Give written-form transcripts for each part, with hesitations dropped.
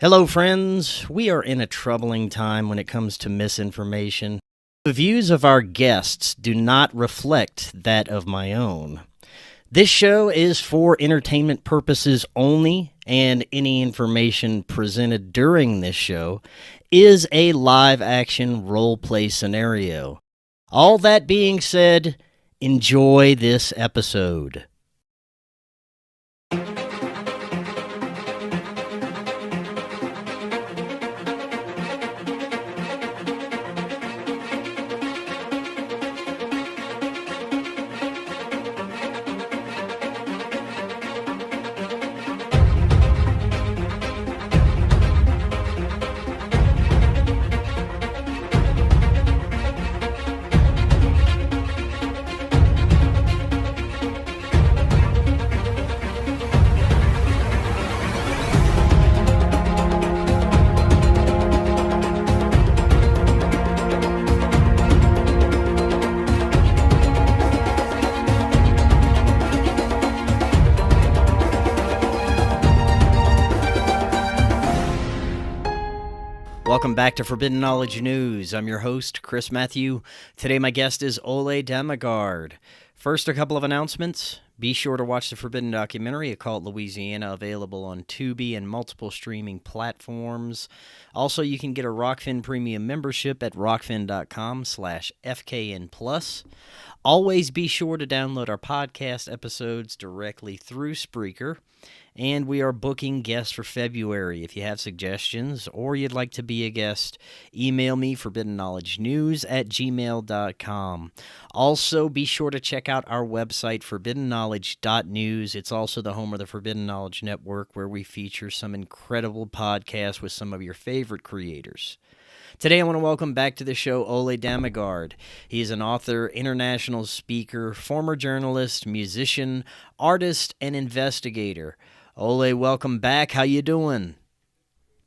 Hello, friends. We are in a troubling time when it comes to misinformation. The views of our guests do not reflect that of my own. This show is for entertainment purposes only, and any information presented during this show is a live-action role-play scenario. All that being said, enjoy this episode. Welcome back to Forbidden Knowledge News. I'm your host, Chris Matthew. Today my guest is Dammegard. First, a couple of announcements. Be sure to watch the Forbidden documentary, A Cult Louisiana, available on Tubi and multiple streaming platforms. Also, you can get a Rokfin premium membership at rokfin.com/FKN+. Always be sure to download our podcast episodes directly through Spreaker. And we are booking guests for February. If you have suggestions or you'd like to be a guest, email me forbiddenknowledgenews@gmail.com. Also, be sure to check out our website, forbiddenknowledge.news. It's also the home of the Forbidden Knowledge Network, where we feature some incredible podcasts with some of your favorite creators. Today I want to welcome back to the show Dammegard. He is an author, international speaker, former journalist, musician, artist, and investigator. Welcome back. How you doing?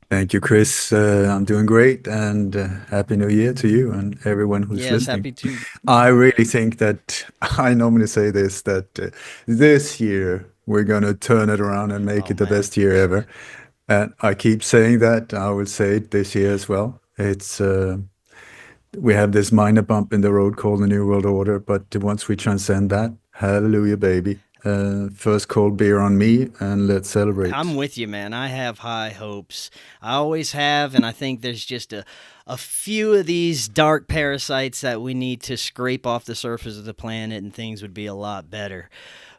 Thank you, Chris. I'm doing great, and Happy New Year to you and everyone who's Yes, listening. happy to. I really think that I normally say this, that this year we're going to turn it around and make Oh, it the man. best year ever. And I keep saying that. I will say it this year as well. We have this minor bump in the road called the New World Order, but once we transcend that, hallelujah, baby. First cold beer on me, and let's I'm celebrate. with you, man. I have high hopes. I always have, and I think there's just a few of these dark parasites that we need to scrape off the surface of the planet, and things would be a lot better.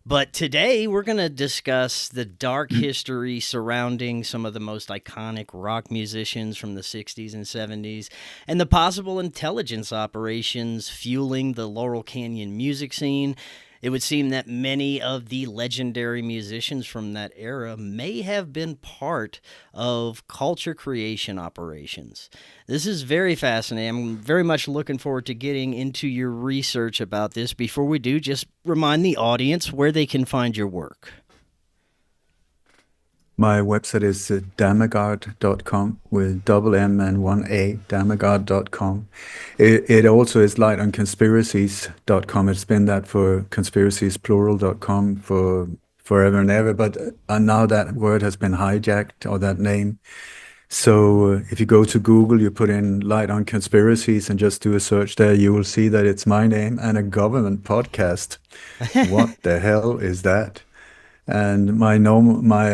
But today we're going to discuss the dark history surrounding some of the most iconic rock musicians from the 60s and 70s, and the possible intelligence operations fueling the Laurel Canyon music scene. It would seem that many of the legendary musicians from that era may have been part of culture creation operations. This is very fascinating. I'm very much looking forward to getting into your research about this. Before we do, just remind the audience where they can find your work. My website is dammegard.com with double M and one A, dammegard.com. It also is lightonconspiracies.com. It's been that for conspiraciesplural.com for forever and ever, but now that word has been hijacked, or that name. So if you go to Google, you put in Light on Conspiracies and just do a search there, you will see that it's my name and a government podcast. What the hell is that? And my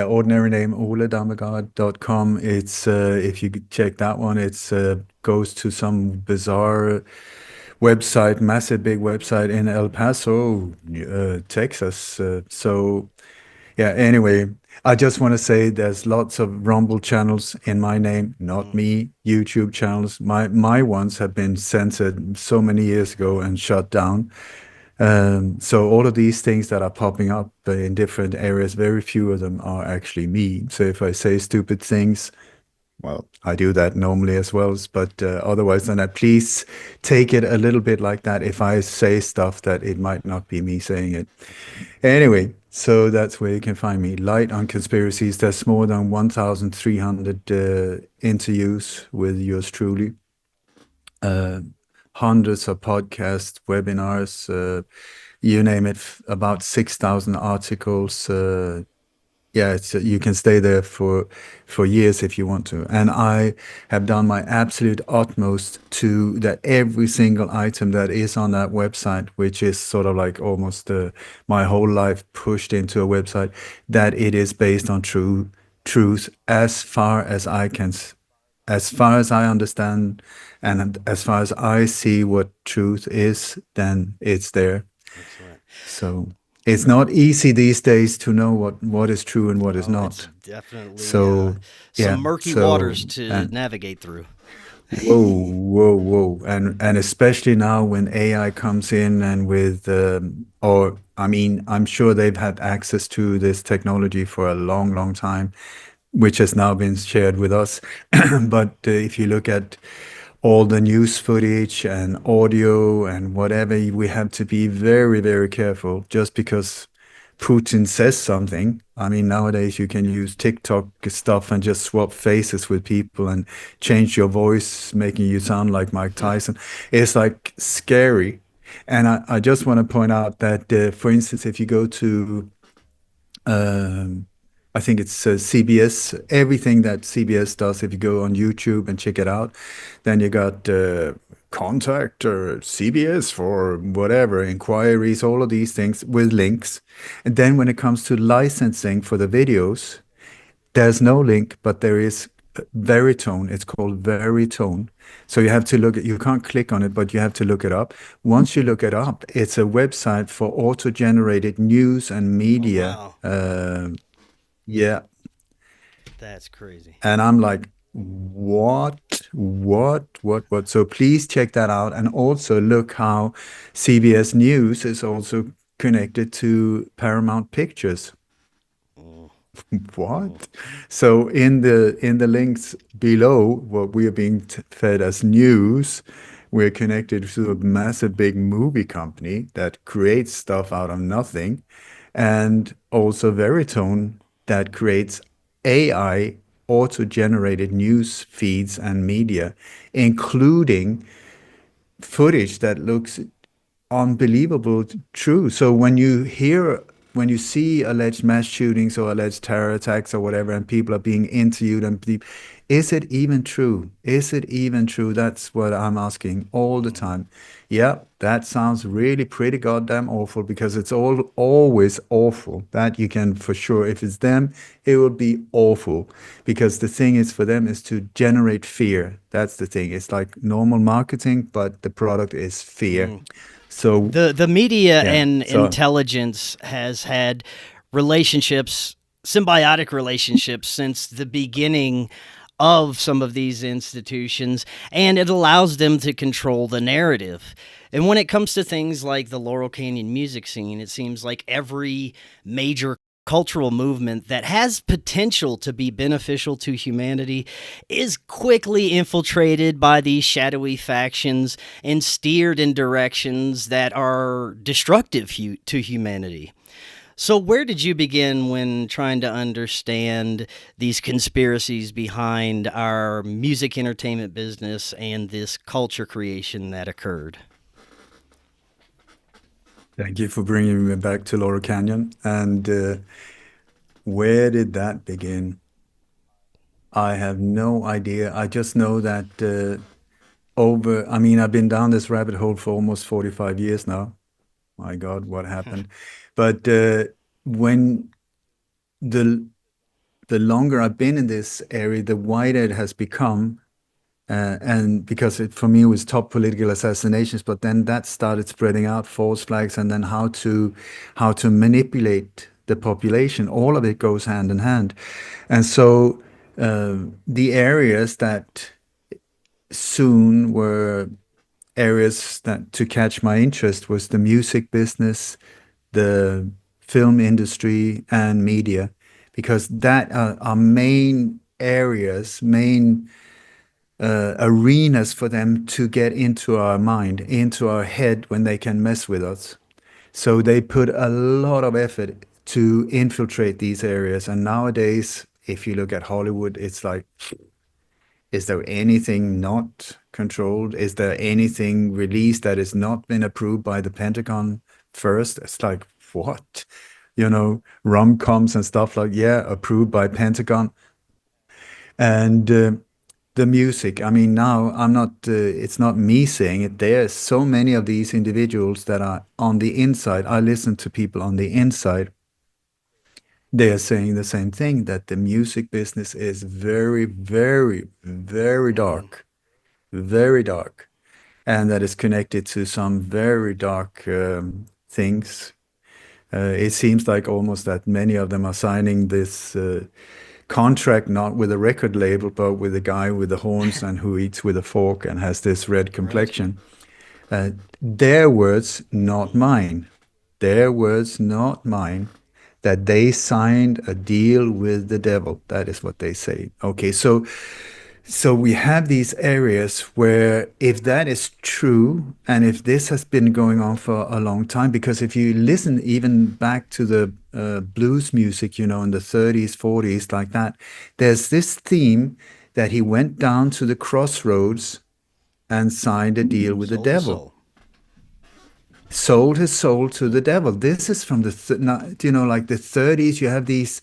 ordinary name, oledammegard.com. It's if you could check that one, it's goes to some bizarre website, massive big website in El Paso, Texas. So yeah, anyway, I just want to say there's lots of Rumble channels in my name, not me, YouTube channels. My ones have been censored so many years ago and shut down. So all of these things that are popping up in different areas, very few of them are actually me. So if I say stupid things, well, I do that normally as well, but otherwise than that, please take it a little bit like that if I say stuff that it might not be me saying it. Anyway, so that's where you can find me. Light on Conspiracies. There's more than 1,300 interviews with yours truly. Hundreds of podcasts, webinars, you name it, about 6,000 articles. yeah, it's you can stay there for years if you want to. And I have done my absolute utmost to that every single item that is on that website, which is sort of like almost my whole life pushed into a website, that it is based on truth as far as as far as I understand and as far as I see what truth is, then it's there. Excellent. So it's not easy these days to know what is true and what is Oh, it's not. definitely So some yeah, murky so waters to and navigate through. whoa, and especially now when AI comes in and with or I mean, I'm sure they've had access to this technology for a long time, which has now been shared with us. But if you look at all the news footage and audio and whatever, we have to be very careful just because Putin says something. I mean, nowadays you can use TikTok stuff and just swap faces with people and change your voice, making you sound like Mike Tyson. It's like scary. And I just want to point out that, for instance, if you go to um, I think it's CBS, everything that CBS does, if you go on YouTube and check it out, then you got contact CBS for whatever, inquiries, all of these things with links. And then when it comes to licensing for the videos, there's no link, but there is Veritone. It's called Veritone. So you have to look at, you can't click on it, but you have to look it up. Once you look it up, it's a website for auto-generated news and Oh, media. wow. Yeah. That's crazy. And I'm like, what? So please check that out. And also look how CBS News is also connected to Paramount Pictures. Mm, mm, What? So in the links below, what we are being fed as news, we're connected to a massive big movie company that creates stuff out of nothing, and also Veritone that creates AI auto-generated news feeds and media, including footage that looks unbelievable true. So when you see alleged mass shootings or alleged terror attacks or whatever, and people are being interviewed is it even true? Is it even true? That's what I'm asking all the mm, time. Yeah, that sounds really pretty goddamn awful because it's always awful. That you can for sure. If it's them, it will be awful because the thing is for them is to generate fear. That's the thing. It's like normal marketing, but the product is fear. mm. So The media yeah, and so intelligence has had relationships, symbiotic relationships, since the beginning of some of these institutions, and it allows them to control the narrative. And when it comes to things like the Laurel Canyon music scene, it seems like every major cultural movement that has potential to be beneficial to humanity is quickly infiltrated by these shadowy factions and steered in directions that are destructive to humanity. So, where did you begin when trying to understand these conspiracies behind our music entertainment business and this culture creation that occurred? thank you for bringing me back to Laurel Canyon. And where did that begin? I have no idea. I just know that I mean, I've been down this rabbit hole for almost 45 years now. My God, what happened? But when the the longer I've been in this area, the wider it has become. And because for me, it was top political assassinations, but then that started spreading out, false flags, and then how to manipulate the population. All of it goes hand in hand. And so the areas that soon were areas that to catch my interest was the music business, the film industry, and media, because that are main areas, main arenas for them to get into our mind, into our head when they can mess with us. So they put a lot of effort to infiltrate these areas. And nowadays, if you look at Hollywood, it's like, is there anything not controlled? Is there anything released that has not been approved by the Pentagon first? It's like, what? rom-coms and stuff like, yeah, approved by Pentagon. And the music, I mean, now I'm not, it's not me saying it. There's so many of these individuals that are on the inside. I listen to people on the inside. They are saying the same thing, that the music business is very, very, very Mm-hmm. dark, very dark, and that is connected to some very dark things. It seems like almost that many of them are signing this contract not with a record label, but with a guy with the horns and who eats with a fork and has this red Right. complexion. Their words, not mine. Their words, not mine. That they signed a deal with the devil. That is what they say. Okay, so we have these areas where, if that is true, and if this has been going on for a long time, because if you listen even back to the blues music, in the 30s, 40s, like that, there's this theme that he went down to the crossroads and signed a deal with the Soul to devil, soul. sold his soul to the devil. This is from the like the 30s. You have these,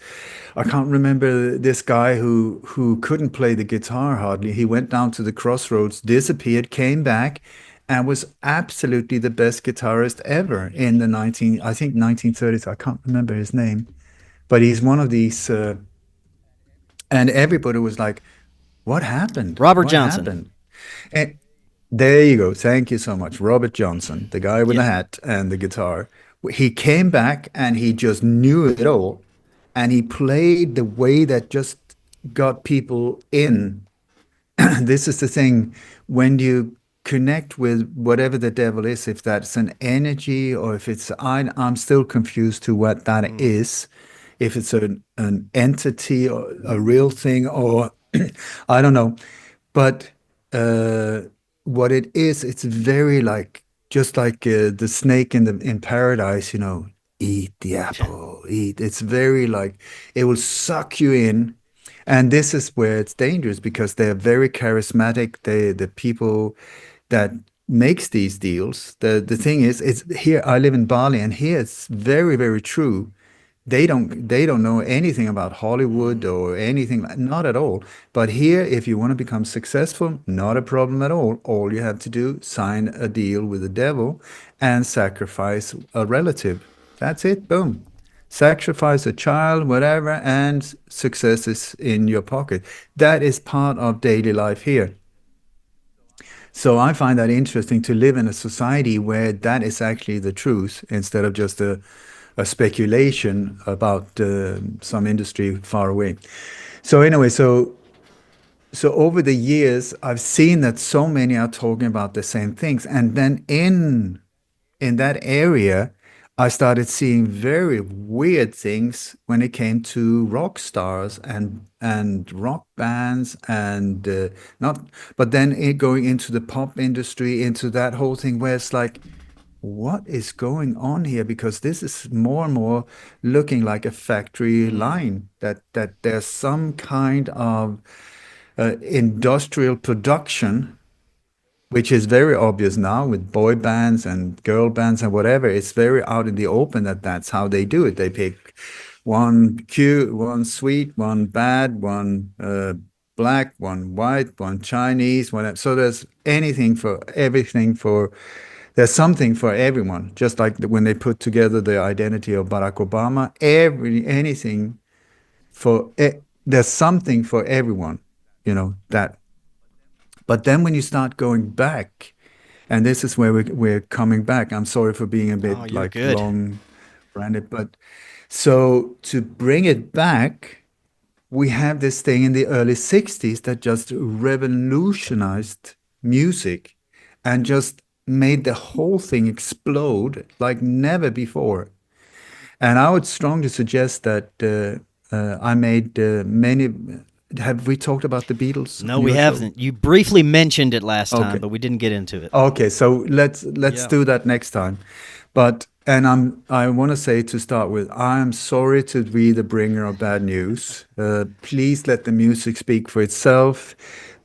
I can't remember this guy who couldn't play the guitar hardly. He went down to the crossroads, disappeared, came back, and was absolutely the best guitarist ever in the 1930s. I can't remember his name, but he's one of these and everybody was like, what happened? Robert What Johnson. happened? And there you go. Thank you so much. Robert Johnson, the guy with Yeah. the hat and the guitar. He came back and he just knew it all. And he played the way that just got people in. This is the thing. When you connect with whatever the devil is, if that's an energy or if it's, I'm still confused to what that Mm. is. If it's an entity or a real thing, or I don't know. But uh, what it is, it's very like, just like the snake in paradise, eat the apple, eat. It's very like, it will suck you in. And this is where it's dangerous, because they're very charismatic. The people that makes these deals. The thing is, it's here. I live in Bali, and here it's very, very true. They don't know anything about Hollywood Mm. or anything, not at all. But here, if you want to become successful, not a problem at all. All you have to do, sign a deal with the devil and sacrifice a relative. That's it. Boom. Sacrifice a child, whatever, and success is in your pocket. That is part of daily life here. So I find that interesting, to live in a society where that is actually the truth, instead of just a speculation about some industry far away. So anyway, so over the years, I've seen that so many are talking about the same things, and then in that area, I started seeing very weird things when it came to rock stars and rock bands, and not, but then it going into the pop industry, into that whole thing where it's like, what is going on here? Because this is more and more looking like a factory Mm. line, that there's some kind of industrial production, which is very obvious now with boy bands and girl bands and whatever. It's very out in the open that that's how they do it. They pick one cute, one sweet, one bad, one black, one white, one Chinese, whatever. So there's anything for everything for. There's something for everyone. Just like when they put together the identity of Barack Obama, anything for. There's something for everyone. That. But then when you start going back, and this is where we're coming back. I'm sorry for being a Oh, bit you're like good. long-branded, but so to bring it back, we have this thing in the early 60s that just revolutionized music and just made the whole thing explode like never before. And I would strongly suggest that I made many. Have we talked about the Beatles No, on we your show? haven't. You briefly mentioned it last time, Okay. but we didn't get into it. Okay, so let's Yeah. do that next time. But and I want to say, to start with, I am sorry to be the bringer of bad news. Please let the music speak for itself.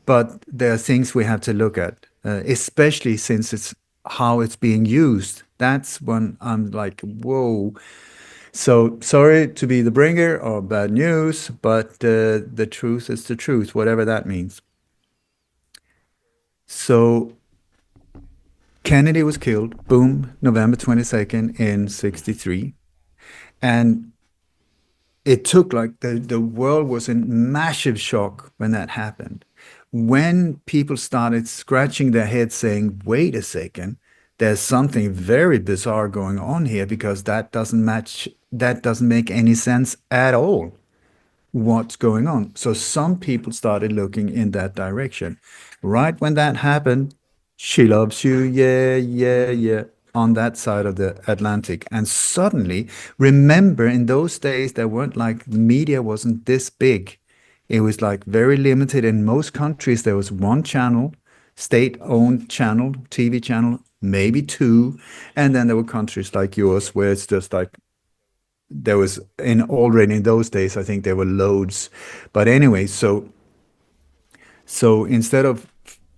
But there are things we have to look at, especially since it's how it's being used. That's when I'm like, whoa. So sorry to be the bringer of bad news, but the truth is the truth, whatever that means. So Kennedy was killed, boom, November 22nd in 63. And it took like the world was in massive shock when that happened. When people started scratching their heads saying, wait a second, there's something very bizarre going on here because that doesn't match, that doesn't make any sense at all what's going on. So some people started looking in that direction. Right when that happened, she loves you, yeah, yeah, yeah, on that side of the Atlantic. And suddenly, remember, in those days, there weren't like the media wasn't this big. It was like very limited. In most countries, there was one channel, state-owned channel, TV channel, maybe two. And then there were countries like yours where it's just like there was in already in those days, I think there were loads. But anyway, so instead of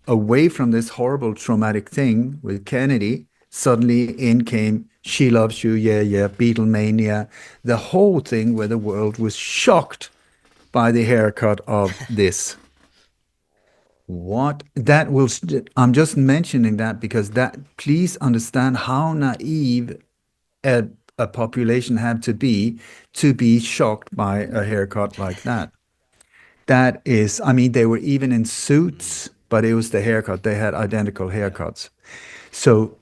away from this horrible traumatic thing with Kennedy, suddenly in came She Loves You, yeah, yeah, Beatlemania, the whole thing where the world was shocked by the haircut of this. What that will, I'm just mentioning that because that, please understand how naive a, a population had to be shocked by a haircut like that. That is, I mean, they were even in suits, but it was the haircut. They had identical haircuts. So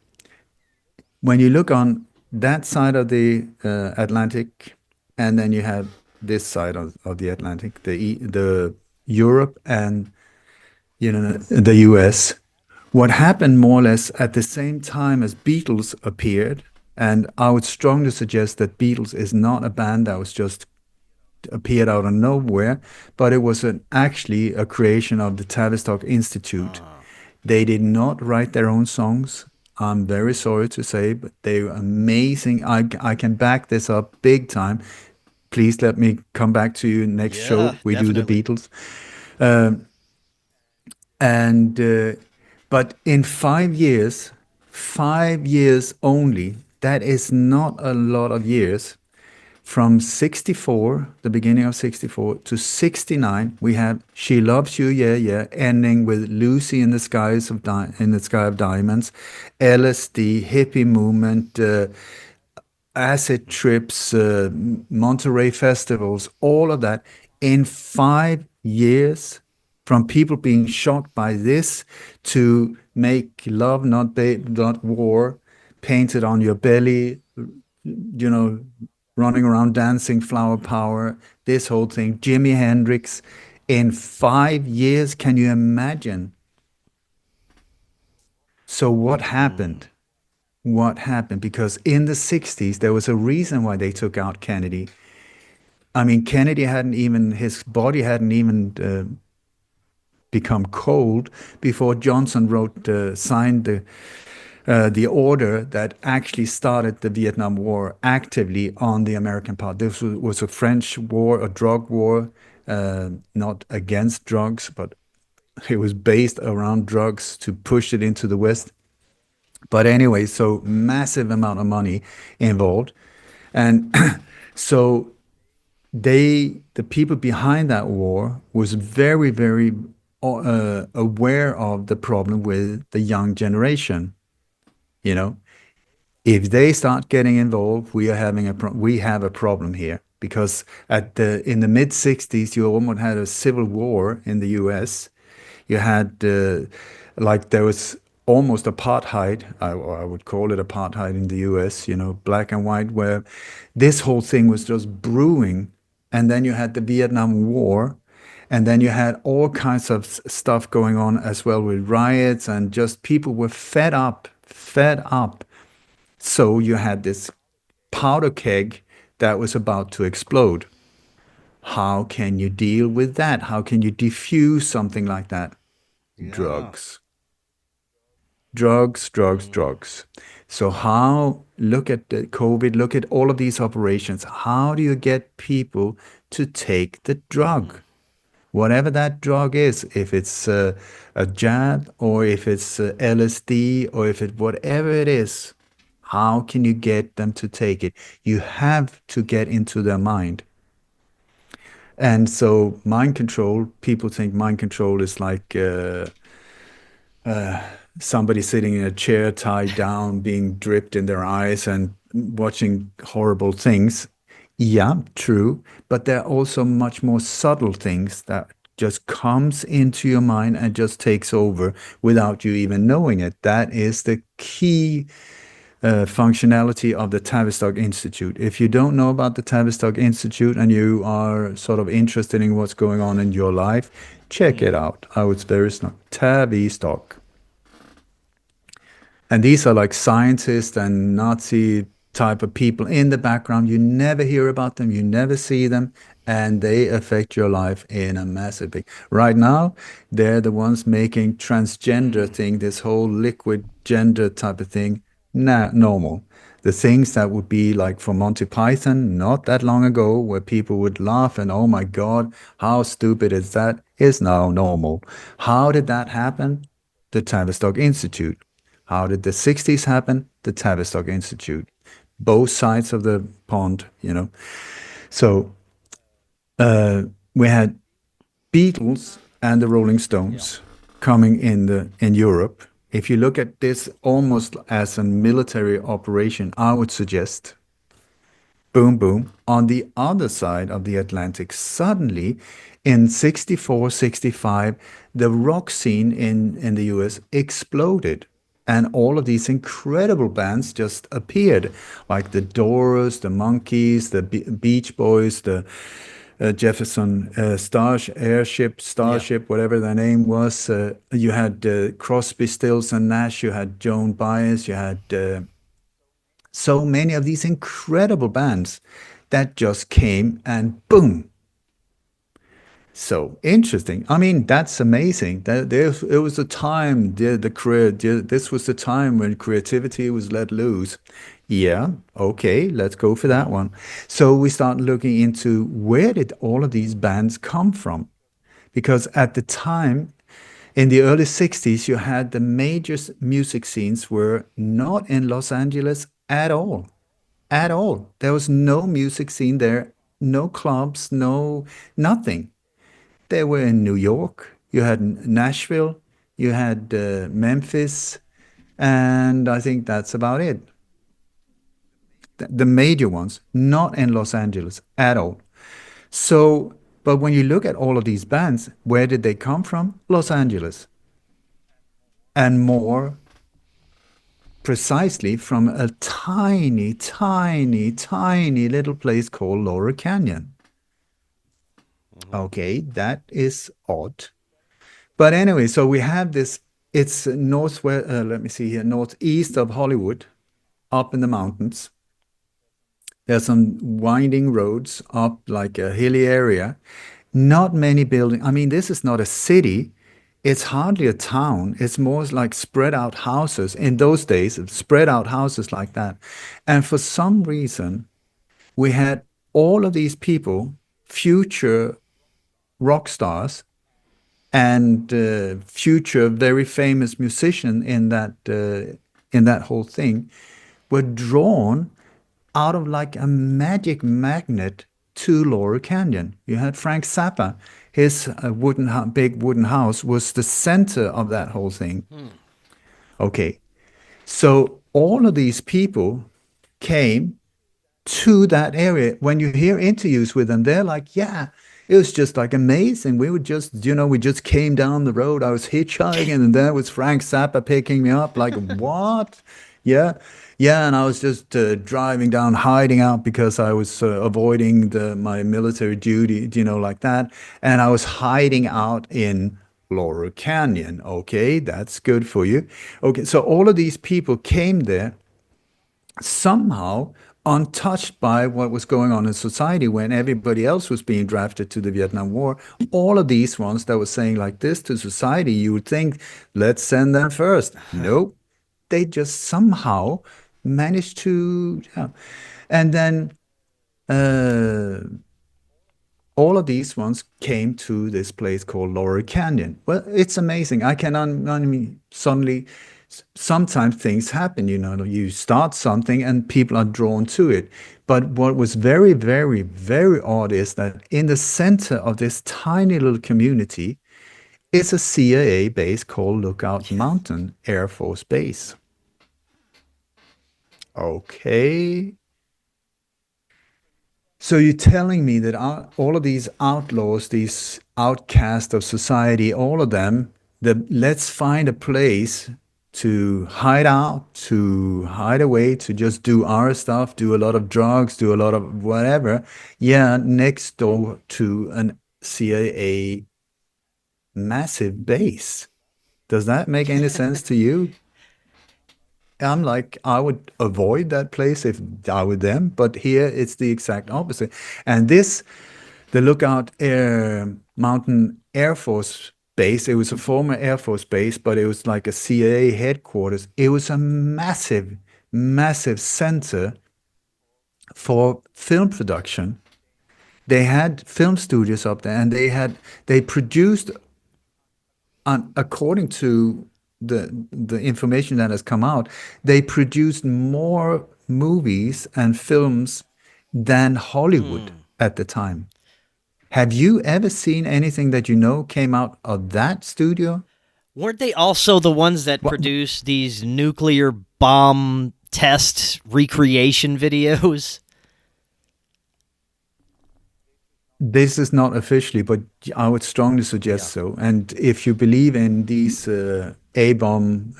when you look on that side of the Atlantic, and then you have this side of the Atlantic, the Europe and the US, what happened more or less at the same time as Beatles appeared, and I would strongly suggest that Beatles is not a band that was just appeared out of nowhere, but it was actually a creation of the Tavistock Institute. Ah, They did not write their own songs. I'm very sorry to say, but they were amazing. I can back this up big time. Please let me come back to you next yeah, show. We do the definitely. Beatles. And but in 5 years, 5 years only, that is not a lot of years. From 64, the beginning of 64 to 69, we have She Loves You, yeah, yeah, ending with Lucy in the Skies of in the Sky of Diamonds, LSD, hippie movement, acid trips, Monterey festivals, all of that in 5 years, from people being shocked by this to make love, not war, painted on your belly, you know, running around dancing, flower power, this whole thing, Jimi Hendrix. In 5 years, can you imagine? So what Mm, happened? What happened? Because in the 60s, there was a reason why they took out Kennedy. I mean, Kennedy hadn't even, his body hadn't even become cold before Johnson signed the order that actually started the Vietnam War actively on the American part. This was a French war, a drug war, not against drugs, but it was based around drugs to push it into the West. But anyway, so massive amount of money involved. And so the people behind that war was very, very aware of the problem with the young generation. You know, if they start getting involved, we have a problem here because at the in the mid 60s, you almost had a civil war in the U.S. You had like there was almost apartheid. I would call it apartheid in the U.S. You know, black and white, where this whole thing was just brewing, and then you had the Vietnam War. And then you had all kinds of stuff going on as well with riots and just people were fed up. So you had this powder keg that was about to explode. How can you deal with that? How can you defuse something like that? yeah. Drugs. Drugs, drugs, Mm, drugs. So how, look at the COVID, look at all of these operations. How do you get people to take the drug? mm, Whatever that drug is, if it's a jab or if it's LSD or if it whatever it is, How can you get them to take it? You have to get into their mind. And so mind control, people think mind control is like somebody sitting in a chair tied down, being dripped in their eyes and watching horrible things. Yeah, true. But there are also much more subtle things that just comes into your mind and just takes over without you even knowing it. That is the key functionality of the Tavistock Institute. If you don't know about the Tavistock Institute and you are sort of interested in what's going on in your life, check it out. I would spare it not. Tavistock. And these are like scientists and Nazi type of people in the background. You never hear about them, you never see them, and they affect your life in a massive way. Right now, they're the ones making transgender thing, this whole liquid gender type of thing, normal. The things that would be like for Monty Python not that long ago, where people would laugh and, oh my God, how stupid is that, is now normal. How did that happen? The Tavistock Institute. How did the 60s happen? The Tavistock Institute. Both sides of the pond, you know. So we had Beatles and the Rolling Yeah. Stones coming in Europe. If you look at this almost as a military operation, I would suggest boom, boom. On the other side of the Atlantic, suddenly in 64, 65, the rock scene in the US exploded. And all of these incredible bands just appeared, like the Doors, the Monkees, the Beach Boys, the Jefferson Yeah. Starship, whatever their name was. You had Crosby, Stills, and Nash. You had Joan Baez. You had so many of these incredible bands that just came and boom. So interesting. I mean, that's amazing. It was a time, this was the time when creativity was let loose. Yeah, okay, let's go for that one. So we start looking into where did all of these bands come from? Because at the time, in the early 60s, you had the major music scenes were not in Los Angeles at all. At all. There was no music scene there, no clubs, no nothing. They were in New York, you had Nashville, you had Memphis, and I think that's about it. The major ones, not in Los Angeles at all. So, but when you look at all of these bands, where did they come from? Los Angeles. And more precisely from a tiny, tiny, tiny little place called Laurel Canyon. Okay, that is odd. But anyway, so we have this, it's northwest, let me see here, northeast of Hollywood, up in the mountains. There's some winding roads up like a hilly area. Not many buildings. I mean, this is not a city. It's hardly a town. It's more like spread out houses. In those days, spread out houses like that. And for some reason, we had all of these people, future rock stars, and future very famous musician in that whole thing were drawn out of like a magic magnet to Laurel Canyon. You had Frank Zappa, his big wooden house was the center of that whole thing. Okay, so all of these people came to that area. When you hear interviews with them, they're like, yeah, it was just like amazing. We would just, we just came down the road. I was hitchhiking and there was Frank Zappa picking me up. Like, what? Yeah. Yeah. And I was just driving down, hiding out because I was avoiding my military duty, like that. And I was hiding out in Laurel Canyon. Okay. That's good for you. Okay. So all of these people came there somehow untouched by what was going on in society when everybody else was being drafted to the Vietnam War. All of these ones that were saying like this to society, you would think, let's send them first. Nope. They just somehow managed to, yeah. And then all of these ones came to this place called Laurel Canyon. Well, it's amazing. I can suddenly sometimes things happen, you start something and people are drawn to it. But what was very, very, very odd is that in the center of this tiny little community is a CIA base called Lookout Mountain Air Force Base. Okay. So you're telling me that all of these outlaws, these outcasts of society, all of them, let's find a place to hide out, to hide away, to just do our stuff, do a lot of drugs, do a lot of whatever. Yeah, next door to an CIA massive base. Does that make any sense to you? I'm like, I would avoid that place if I were them, but here it's the exact opposite. And the Lookout Air Mountain Air Force Base, it was a former Air Force base, but it was like a CIA headquarters. It was a massive, massive center for film production. They had film studios up there, and they produced, according to the information that has come out, they produced more movies and films than Hollywood Hmm. at the time. Have you ever seen anything that you know came out of that studio? Weren't they also the ones that What, produced these nuclear bomb test recreation videos? this is not officially, but I would strongly suggest Yeah. so. And if you believe in these A-bomb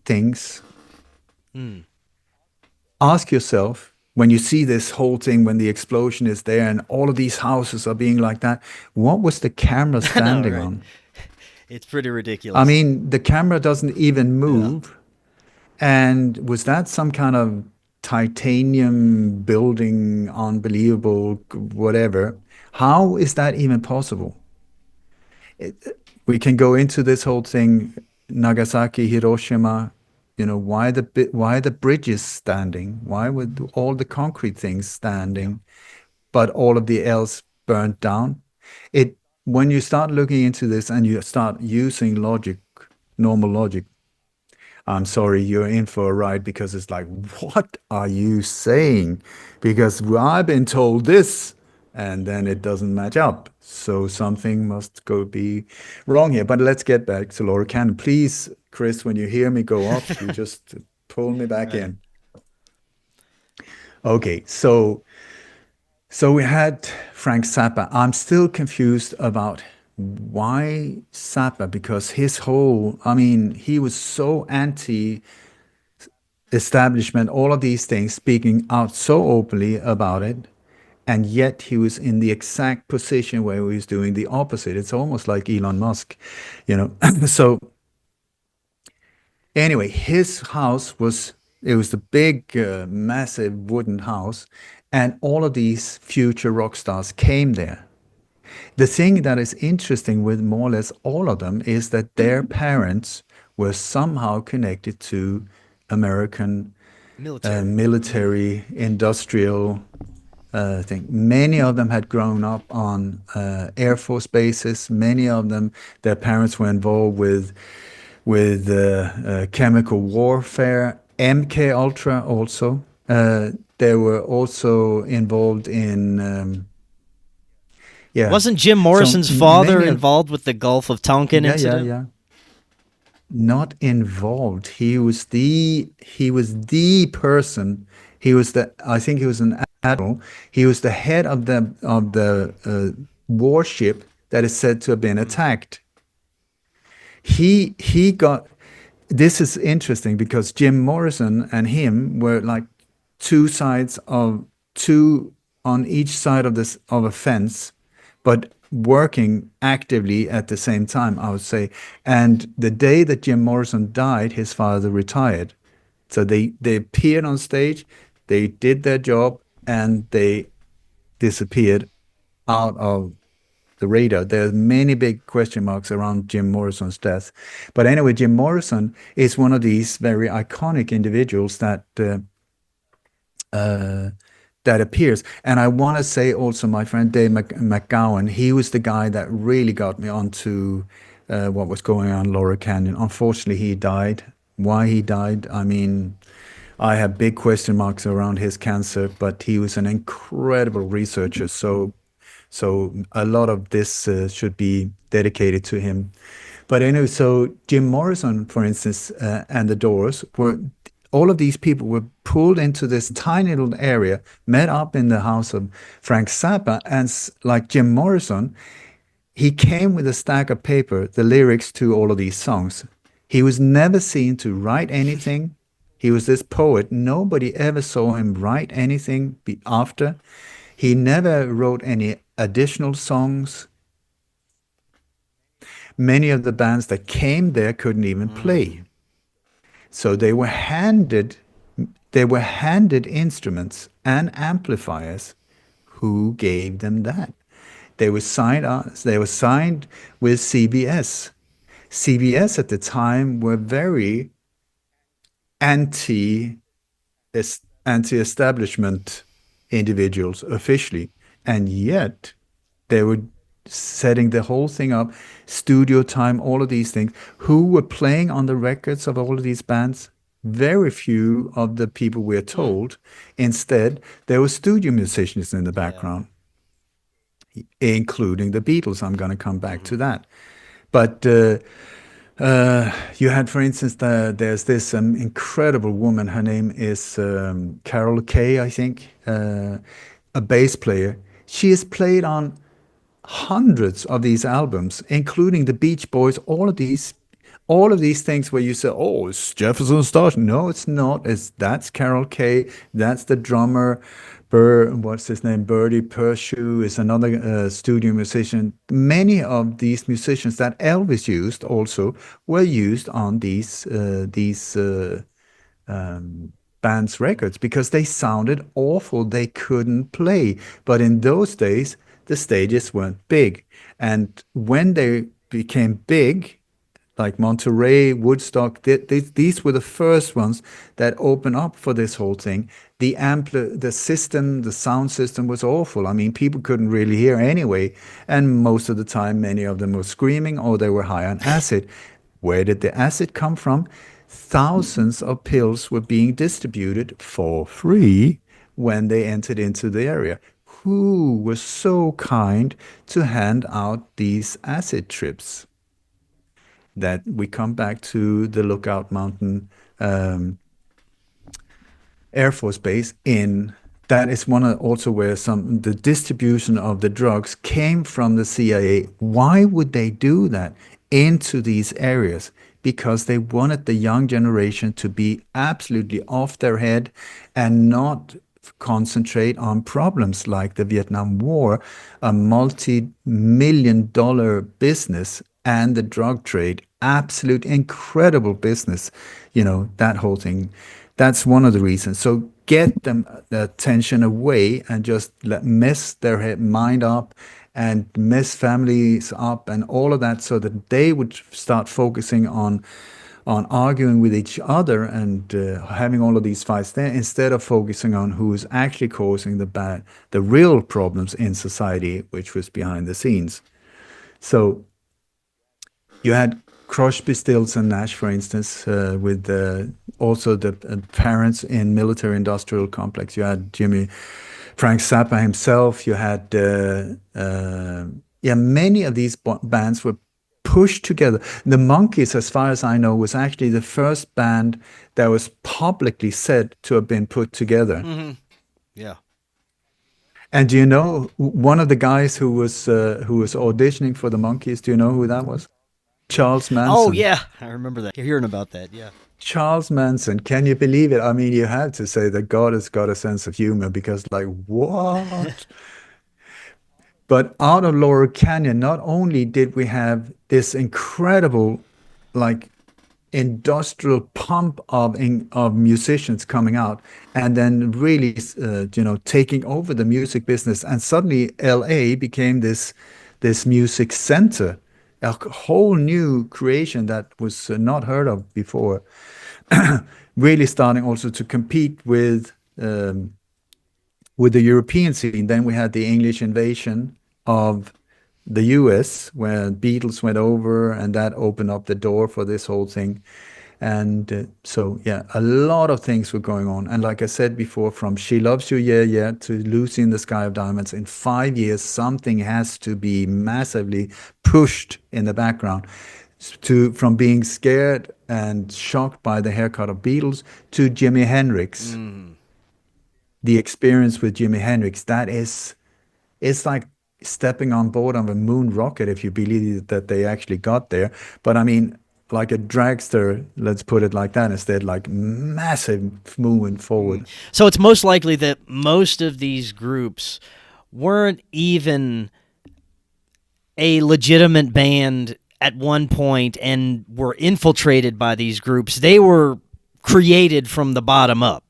things, Hmm. ask yourself when you see this whole thing, when the explosion is there and all of these houses are being like that, what was the camera I know, standing right? on? It's pretty I ridiculous. mean, the camera doesn't even Yeah. move. And was that some kind of titanium building, unbelievable, whatever? How is that even possible? We can go into this whole thing, Nagasaki, Hiroshima, why the bridges standing? Why were all the concrete things Yeah. standing, but all of the else burnt down? It When you start looking into this and you start using logic, normal logic, I'm sorry, you're in for a ride because it's like, what are you saying? Because I've been told this, and then it doesn't match up. So something must go be wrong here. But let's get back to Laura Cannon. Please, Chris, when you hear me go off, you just pull me back Right. in. Okay, so we had Frank Zappa. I'm still confused about why Zappa, because I mean, he was so anti establishment, all of these things, speaking out so openly about it. And yet he was in the exact position where he was doing the opposite. It's almost like Elon Musk, you know. So anyway, his house it was the big, massive wooden house, and all of these future rock stars came there. The thing that is interesting with more or less all of them is that their parents were somehow connected to American Military. military, industrial thing. Many of them had grown up on Air Force bases. Many of them, their parents were involved with chemical warfare, MK Ultra also. They were also involved in yeah. Wasn't Jim So Morrison's father many of involved with the Gulf of Tonkin yeah, yeah, incident? yeah. Not involved. He was the person. He was the I think he was an admiral. He was the head of the warship that is said to have been Hmm. attacked. He got this is interesting because Jim Morrison and him were like two on each side of this of a fence, but working actively at the same time, I would say. And the day that Jim Morrison died, his father retired. So they appeared on stage, they did their job, and they disappeared out of the radar. There's many big question marks around Jim Morrison's death. But anyway, Jim Morrison is one of these very iconic individuals uh, that appears. And I want to say also, my friend Dave McGowan, he was the guy that really got me onto what was going on in Laura Canyon. Unfortunately, he died Why he died, I mean, I have big question marks around his cancer, but he was an incredible researcher. So a lot of this should be dedicated to him. But anyway, so Jim Morrison, for instance, and the Doors were all of these people were pulled into this tiny little area, met up in the house of Frank Zappa, and like Jim Morrison, he came with a stack of paper, the lyrics to all of these songs. He was never seen to write anything. He was this poet. Nobody ever saw him write anything after. He never wrote any additional songs. Many of the bands that came there couldn't even play. So they were handed instruments and amplifiers. Who gave them that? They were signed with CBS. CBS at the time were very anti anti-establishment individuals officially, and yet they were setting the whole thing up, studio time, all of these things. Who were playing on the records of all of these bands? Very few of the people we're told. Instead, there were studio musicians in the Yeah. background, including the Beatles. I'm going to come back to that. But you had, for instance, there's this incredible woman. Her name is Carol Kay, I think, a bass player. She has played on hundreds of these albums, including the Beach Boys. All of these things where you say, "Oh, it's Jefferson Starship." No, it's not. That's Carol Kay. That's the drummer. What's his name? Birdie Pursue is another studio musician. Many of these musicians that Elvis used also were used on these band's records because they sounded awful. They couldn't play. But in those days, the stages weren't big. And when they became big, like Monterey, Woodstock, these were the first ones that opened up for this whole thing. The sound system was awful. I mean, people couldn't really hear anyway, and most of the time, many of them were screaming or they were high on acid. Where did the acid come from? Thousands of pills were being distributed for free when they entered into the area. Who was so kind to hand out these acid trips? That we come back to the Lookout Mountain Air Force Base in that is one of also where the distribution of the drugs came from the CIA. Why would they do that into these areas? Because they wanted the young generation to be absolutely off their head and not concentrate on problems like the Vietnam War, a multi-million-dollar business, and the drug trade, absolute incredible business, that whole thing. That's one of the reasons. So get them the attention away and just mess their mind up and mess families up and all of that so that they would start focusing on arguing with each other and having all of these fights there instead of focusing on who is actually causing the real problems in society, which was behind the scenes. So you had Crosby, Stills, and Nash, for instance, with also the parents in military-industrial complex. You had Frank Zappa himself. You had, many of these bands were pushed together. The Monkees, as far as I know, was actually the first band that was publicly said to have been put together. Mm-hmm. Yeah. And do you know one of the guys who was auditioning for the Monkees? Do you know who that was? Charles Manson. Oh, yeah. I remember that. You're hearing about that, yeah. Charles Manson. Can you believe it? I mean, you have to say that God has got a sense of humor because, like, what? But out of Laurel Canyon, not only did we have this incredible, like, industrial pump of musicians coming out and then really, taking over the music business, and suddenly LA became this music center, a whole new creation that was not heard of before, really starting also to compete with the European scene. Then we had the English invasion of the US, where Beatles went over, and that opened up the door for this whole thing. And so, yeah, a lot of things were going on. And like I said before, from She Loves You, Yeah, Yeah, to Lucy in the Sky of Diamonds, in 5 years, something has to be massively pushed in the background to from being scared and shocked by the haircut of Beatles to Jimi Hendrix. Mm. The experience with Jimi Hendrix, that is, it's like stepping on board of a moon rocket if you believe that they actually got there. But I mean, like a dragster, let's put it like that instead, like massive moving forward. So it's most likely that most of these groups weren't even a legitimate band at one point and were infiltrated by these groups. They were created from the bottom up.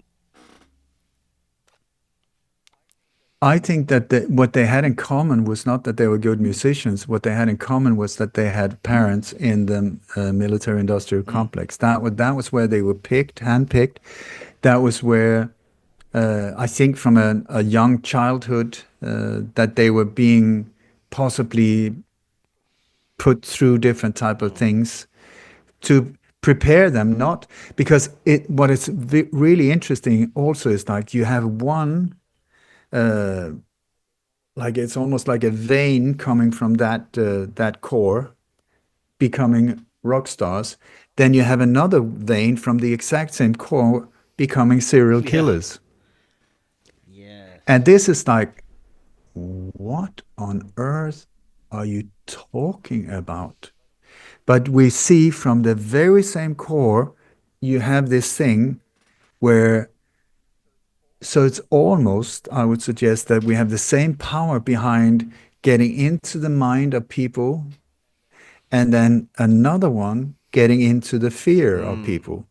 I think that what they had in common was not that they were good musicians. What they had in common was that they had parents in the military-industrial complex. That was where they were picked, handpicked. That was where I think from a young childhood that they were being possibly put through different type of things to prepare them, not because it. What is really interesting also is like you have one. Like it's almost like a vein coming from that core becoming rock stars. Then you have another vein from the exact same core becoming serial Yeah. killers. And Yes. this is like, what on earth are you talking about? But we see from the very same core, you have this thing where, so it's almost, I would suggest that we have the same power behind getting into the mind of people, and then another one getting into the fear of Mm. people,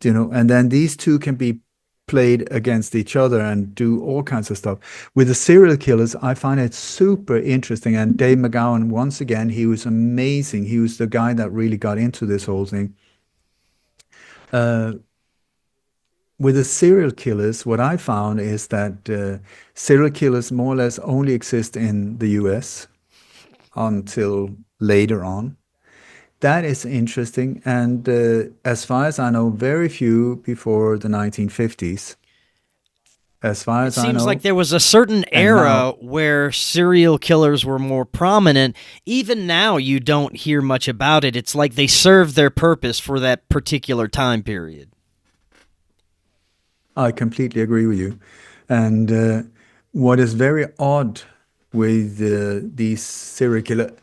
and then these two can be played against each other and do all kinds of stuff. With the serial killers, I find it super interesting. And Dave McGowan, once again, he was amazing. He was the guy that really got into this whole thing. Uh, with the serial killers, what I found is that serial killers more or less only exist in the US until later on. That is interesting. And as far as I know, very few before the 1950s, as far It as I seems like know. there was a certain And now, era where serial killers were more prominent. Even now, you don't hear much about it. It's like they served their purpose for that particular time period. I completely agree with you. And what is very odd with these serial killer,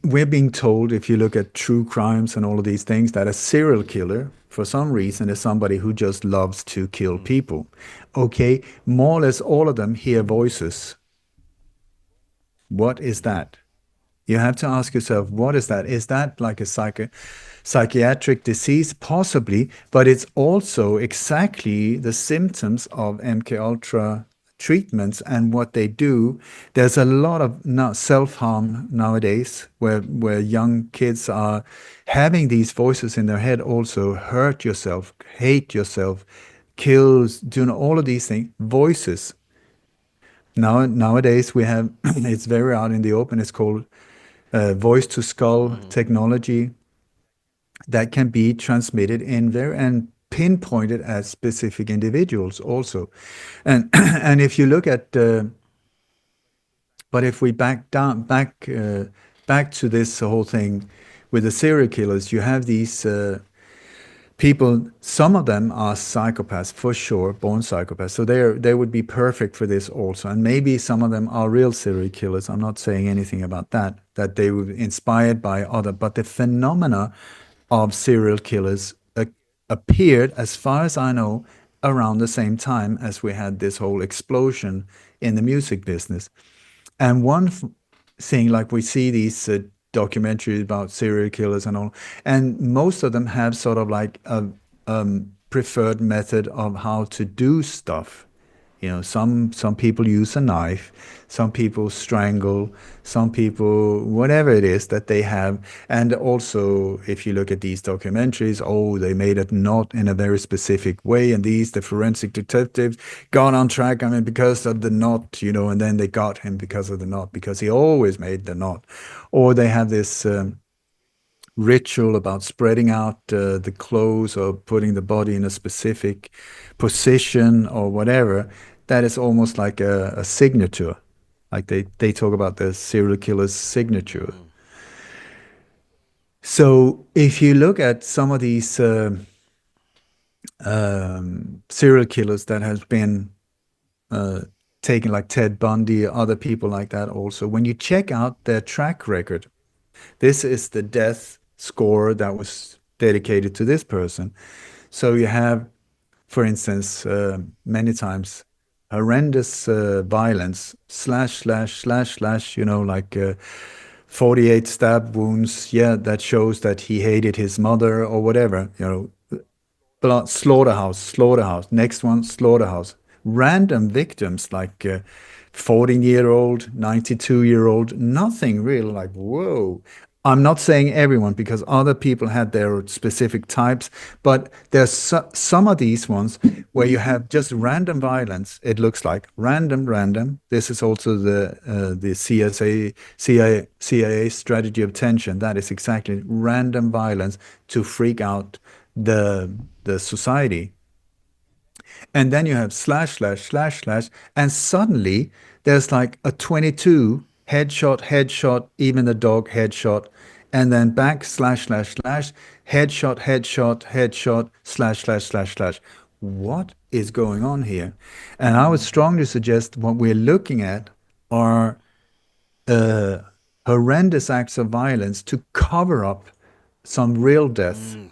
we're being told, if you look at true crimes and all of these things, that a serial killer, for some reason, is somebody who just loves to kill people. Okay, more or less all of them hear voices. What is that? You have to ask yourself, what is that? Is that like a psychiatric disease? Possibly, but it's also exactly the symptoms of MK Ultra treatments and what they do. There's a lot of self-harm nowadays where young kids are having these voices in their head also: hurt yourself, hate yourself, kills, all of these things, voices. Nowadays we have it's very out in the open. It's called voice to skull Mm. technology that can be transmitted in very and pinpointed at specific individuals also. And and if you look at but if we back to this whole thing with the serial killers, you have these people. Some of them are psychopaths for sure, born psychopaths, so they would be perfect for this also. And maybe some of them are real serial killers. I'm not saying anything about that they were inspired by other, but the phenomena of serial killers appeared, as far as I know, around the same time as we had this whole explosion in the music business. And one thing, like we see these documentaries about serial killers and all, and most of them have sort of like a preferred method of how to do stuff. Some people use a knife, some people strangle, some people whatever it is that they have. And also, if you look at these documentaries, oh, they made it not in a very specific way, and the forensic detectives got on track. I mean, because of the knot, and then they got him because of the knot, because he always made the knot. Or they have this ritual about spreading out the clothes or putting the body in a specific position or whatever, that is almost like a signature. Like they talk about the serial killer's signature. Mm. So if you look at some of these serial killers that has been uh, taken, like Ted Bundy, other people like that also, when you check out their track record, this is the death score that was dedicated to this person. So you have, for instance, many times horrendous violence, slash, slash, slash, slash, you know, like 48 stab wounds. Yeah, that shows that he hated his mother or whatever, you know, slaughterhouse, slaughterhouse. Next one, slaughterhouse. Random victims like 14-year-old, 92-year-old, nothing really like, whoa. I'm not saying everyone because other people had their specific types, but there's some of these ones where you have just random violence. It looks like random, random. This is also the CIA strategy of tension. That is exactly random violence to freak out the society. And then you have slash slash slash slash, and suddenly there's like a 22 headshot, headshot, even the dog headshot, and then back slash slash slash headshot, headshot, headshot, slash slash slash slash. What is going on here? And I would strongly suggest what we're looking at are uh, horrendous acts of violence to cover up some real death. Mm.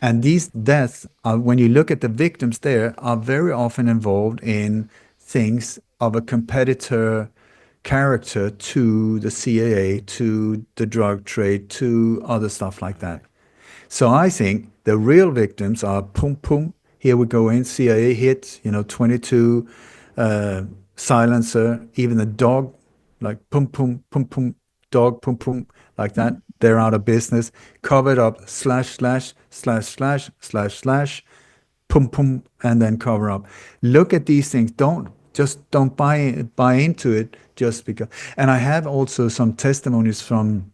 And these deaths, when you look at the victims there, are very often involved in things of a competitor character to the CIA, to the drug trade, to other stuff like that. So I think the real victims are pum pum. Here we go in, CIA hit, you know, 22 uh, silencer, even the dog, like pum pum pum pum, dog pum pum, like that. They're out of business. Covered up, slash slash slash slash slash slash, pum pum, and then cover up. Look at these things. Don't buy into it just because. And I have also some testimonies from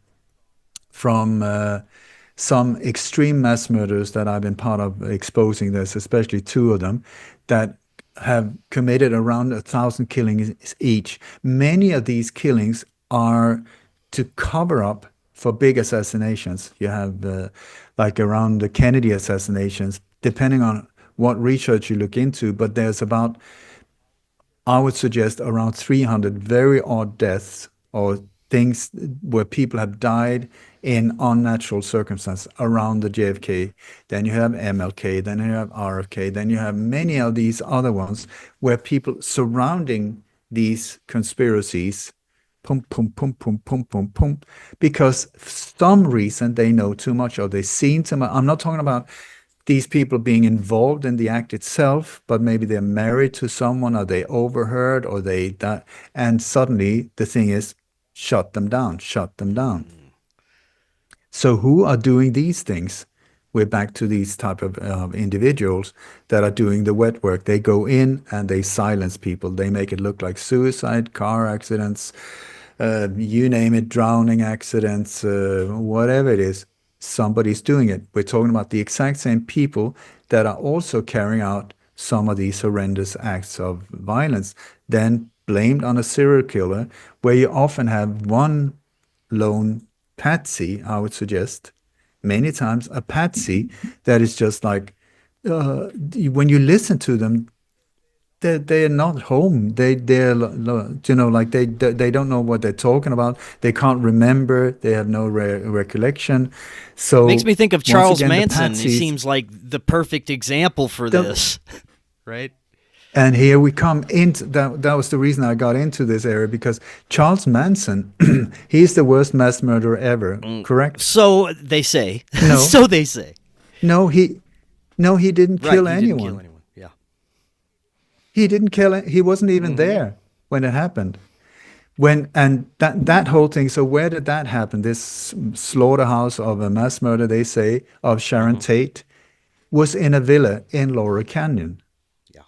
some extreme mass murderers that I've been part of exposing. There's especially two of them that have committed around 1,000 killings each. Many of these killings are to cover up for big assassinations. You have like around the Kennedy assassinations, depending on what research you look into, but there's about, I would suggest, around 300 very odd deaths or things where people have died in unnatural circumstances around the JFK. Then you have MLK, then you have RFK, then you have many of these other ones where people surrounding these conspiracies, pum, pum, pum, pum, pum, pum, pum, because for some reason they know too much or they've seen too much. I'm not talking about these people being involved in the act itself, but maybe they're married to someone or they overheard or they that, and suddenly the thing is shut them down, shut them down. So who are doing these things? We're back to these type of individuals that are doing the wet work. They go in and they silence people. They make it look like suicide, car accidents, you name it, drowning accidents, whatever it is, somebody's doing it. We're talking about the exact same people that are also carrying out some of these horrendous acts of violence, then blamed on a serial killer, where you often have one lone patsy, I would suggest, many times a patsy that is just like, when you listen to them, they're not home. They're you know, like they don't know what they're talking about. They can't remember. They have no recollection. Makes So me think of once Charles again, the Manson. He patsies. seems like the perfect example for The, this, right? and here we come into that. That was the reason I got into this area because Charles Manson, he's the worst mass murderer ever. Mm. Correct? So they say. No, So they say. no, he didn't Right, kill he didn't kill anyone. anyone. Yeah. He didn't kill. He wasn't even Hmm. there when it happened. When and that whole thing. So where did that happen? This slaughterhouse of a mass murder, they say, of Sharon Hmm. Tate was in a villa in Laurel Canyon. Yeah.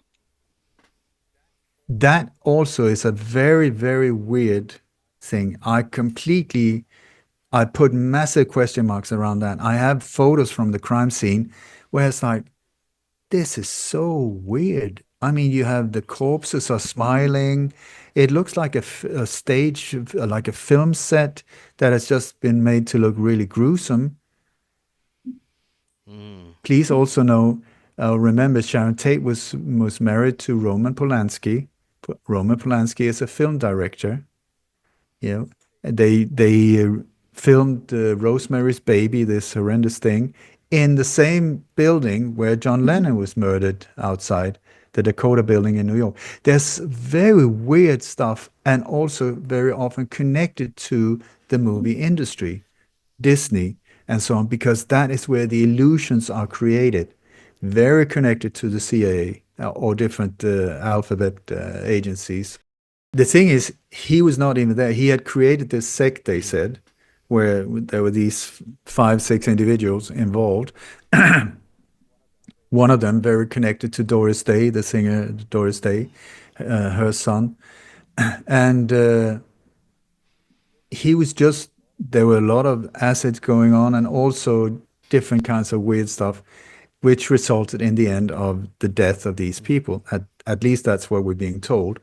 That also is a very, very weird thing. I put massive question marks around that. I have photos from the crime scene where it's like, this is so weird. I mean, you have the corpses are smiling. It looks like a stage, like a film set that has just been made to look really gruesome. Mm. Please also know, remember Sharon Tate was married to Roman Polanski. Roman Polanski is a film director. You know, they filmed Rosemary's Baby, this horrendous thing, in the same building where John Lennon was murdered outside, the Dakota building in New York. There's very weird stuff and also very often connected to the movie industry, Disney, and so on, because that is where the illusions are created. Very connected to the CIA or different alphabet agencies. The thing is, he was not even there. He had created this sect, they said, where there were these five, six individuals involved. One of them very connected to Doris Day, the singer Doris Day, her son. And he was just, there were a lot of assets going on and also different kinds of weird stuff, which resulted in the end of the death of these people. At least that's what we're being told.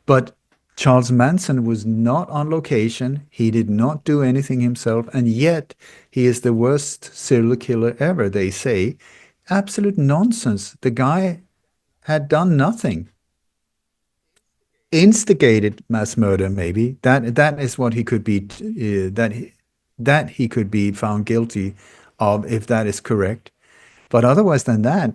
But Charles Manson was not on location. He did not do anything himself. And yet he is the worst serial killer ever, they say. Absolute nonsense. The guy had done nothing. Instigated mass murder, maybe. That is what he could be, that he could be found guilty of, if that is correct. But otherwise than that,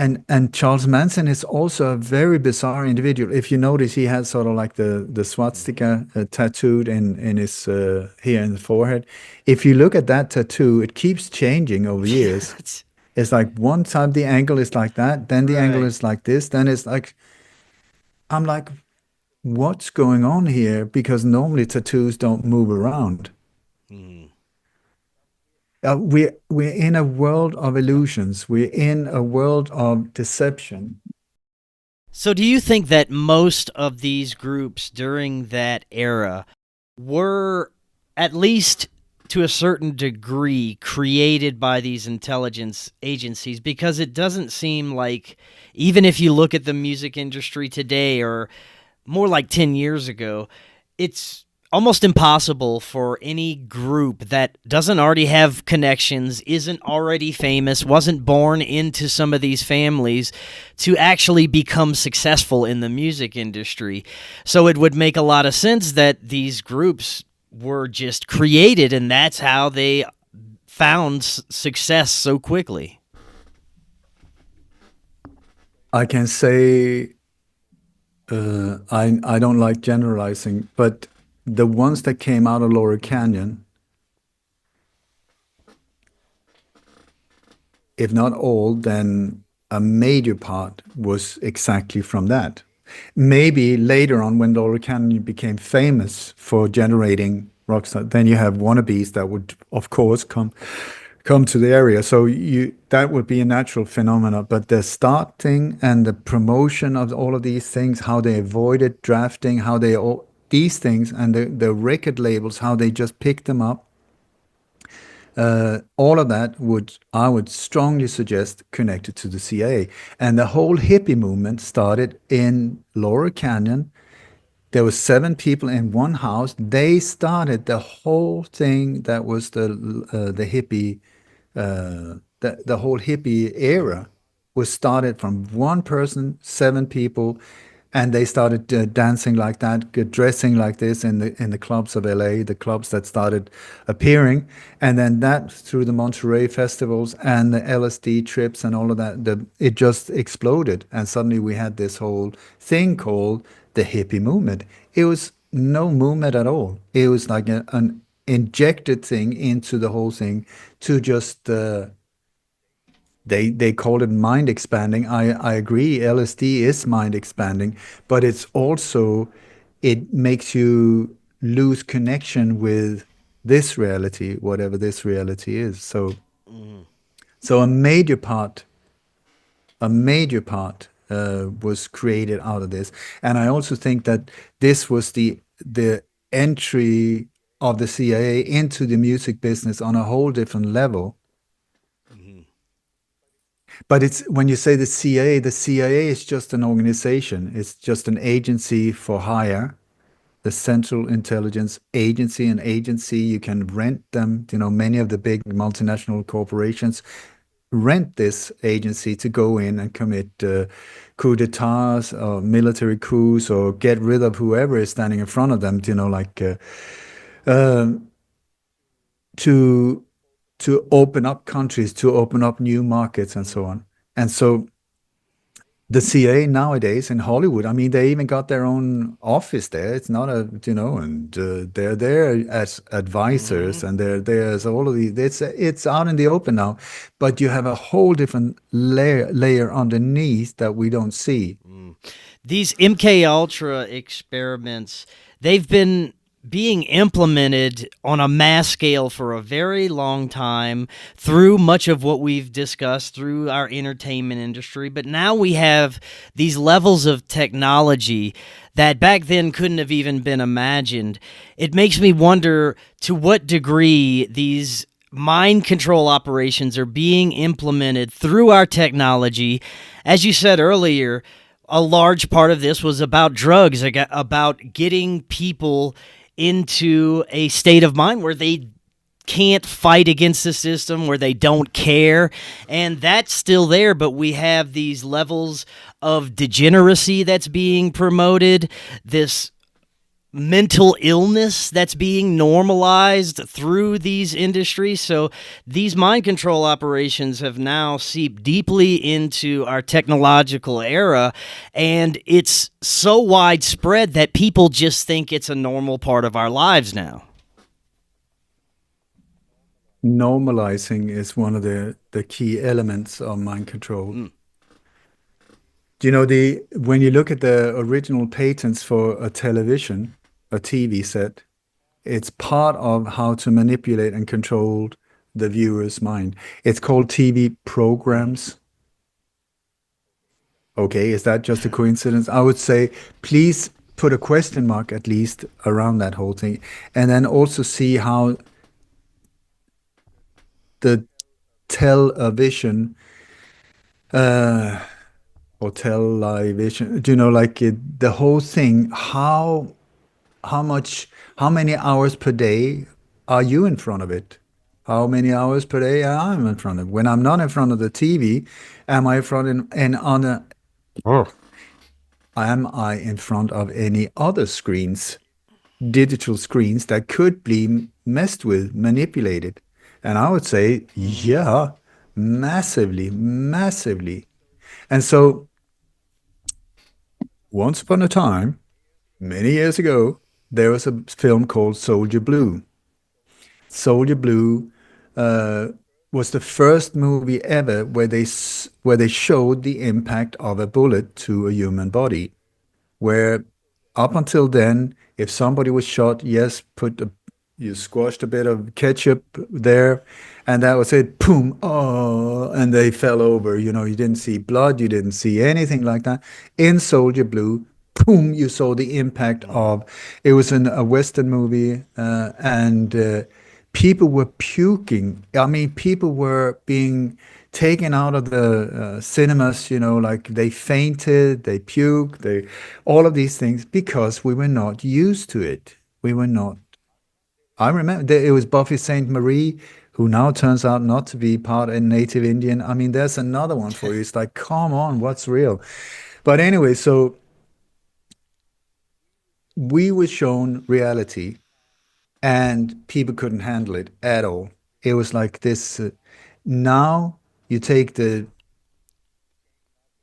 and Charles Manson is also a very bizarre individual. If you notice, he has sort of like the swastika tattooed in his here in the forehead. If you look at that tattoo, it keeps changing over years. It's like one time the angle is like that, then the angle Right. is like this, then it's like I'm like, what's going on here? Because normally tattoos don't move around. Mm. We're in a world of illusions. We're in a world of deception. So, do you think that most of these groups during that era were, at least to a certain degree, created by these intelligence agencies? Because it doesn't seem like, even if you look at the music industry today, or more like 10 years ago, it's almost impossible for any group that doesn't already have connections, isn't already famous, wasn't born into some of these families, to actually become successful in the music industry. So it would make a lot of sense that these groups were just created, and that's how they found success so quickly. I can say I don't like generalizing, but the ones that came out of Laurel Canyon, if not all, then a major part was exactly from that. Maybe later on, when Laurel Canyon became famous for generating rockstar, then you have wannabes that would, of course, come to the area. So you that would be a natural phenomena. But the starting and the promotion of all of these things, how they avoided drafting, how they all these things, and the record labels, how they just picked them up. All of that would I would strongly suggest connected to the CIA. And the whole hippie movement started in Laurel Canyon. There were seven people in one house. They started the whole thing that was the hippie the whole hippie era was started from one person, seven people, and they started dancing like that, dressing like this in the clubs of LA, the clubs that started appearing, and then that through the Monterey festivals and the LSD trips and all of that, it just exploded, and suddenly we had this whole thing called the hippie movement. It was no movement at all. It was like an injected thing into the whole thing to just they call it mind expanding. I agree, LSD is mind expanding, but it's also it makes you lose connection with this reality, whatever this reality is. Mm. So a major part was created out of this, and I also think that this was the entry. of the CIA into the music business on a whole different level. Mhm. But it's when you say the CIA is just an organization. It's just an agency for hire, the Central Intelligence Agency, an agency. You can rent them. Many of the big multinational corporations rent this agency to go in and commit coup d'etats or military coups or get rid of whoever is standing in front of them. Like um to open up countries, to open up new markets, and so on. And so the CIA nowadays in Hollywood, I mean, they even got their own office there. It's not and they're there as advisors, Mhm. and they're there as all of these. It's out in the open now, but you have a whole different layer underneath that we don't see. Mm. These MK Ultra experiments, they've been being implemented on a mass scale for a very long time through much of what we've discussed through our entertainment industry. But now we have these levels of technology that back then couldn't have even been imagined. It makes me wonder to what degree these mind control operations are being implemented through our technology. As you said earlier, a large part of this was about drugs, about getting people into a state of mind where they can't fight against the system, where they don't care. And that's still there, but we have these levels of degeneracy that's being promoted, this mental illness that's being normalized through these industries. So these mind control operations have now seeped deeply into our technological era, and it's so widespread that people just think it's a normal part of our lives now. Normalizing is one of the key elements of mind control. Mm. Do you know the when you look at the original patents for a television, a TV set, it's part of how to manipulate and control the viewer's mind. It's called TV programs. Okay, is that just a coincidence? I would say please put a question mark at least around that whole thing, and then also see how the television uh or television, like the whole thing, how much, how many hours per day are you in front of it? How many hours per day am I in front of? When I'm not in front of the TV, am I in front and on a, am I in front of any other screens, digital screens that could be messed with, manipulated? And I would say, Mhm. yeah, massively, massively. And so once upon a time, many years ago, there was a film called Soldier Blue. Soldier Blue uh, was the first movie ever where where they showed the impact of a bullet to a human body. Where up until then, if somebody was shot, yes, you squashed a bit of ketchup there, and that was it. Boom, oh, and they fell over. You didn't see blood, you didn't see anything like that. In Soldier Blue, boom, you saw the impact Mhm. of. It was a Western movie, and people were puking. I mean, people were being taken out of the cinemas, like they fainted, they puked, all of these things because we were not used to it. We were not. I remember it was Buffy Saint Marie, who now turns out not to be part a native Indian. I mean, there's another one for you. It's like, come on, what's real? But anyway, so we were shown reality and people couldn't handle it at all. It was like this. Now you take the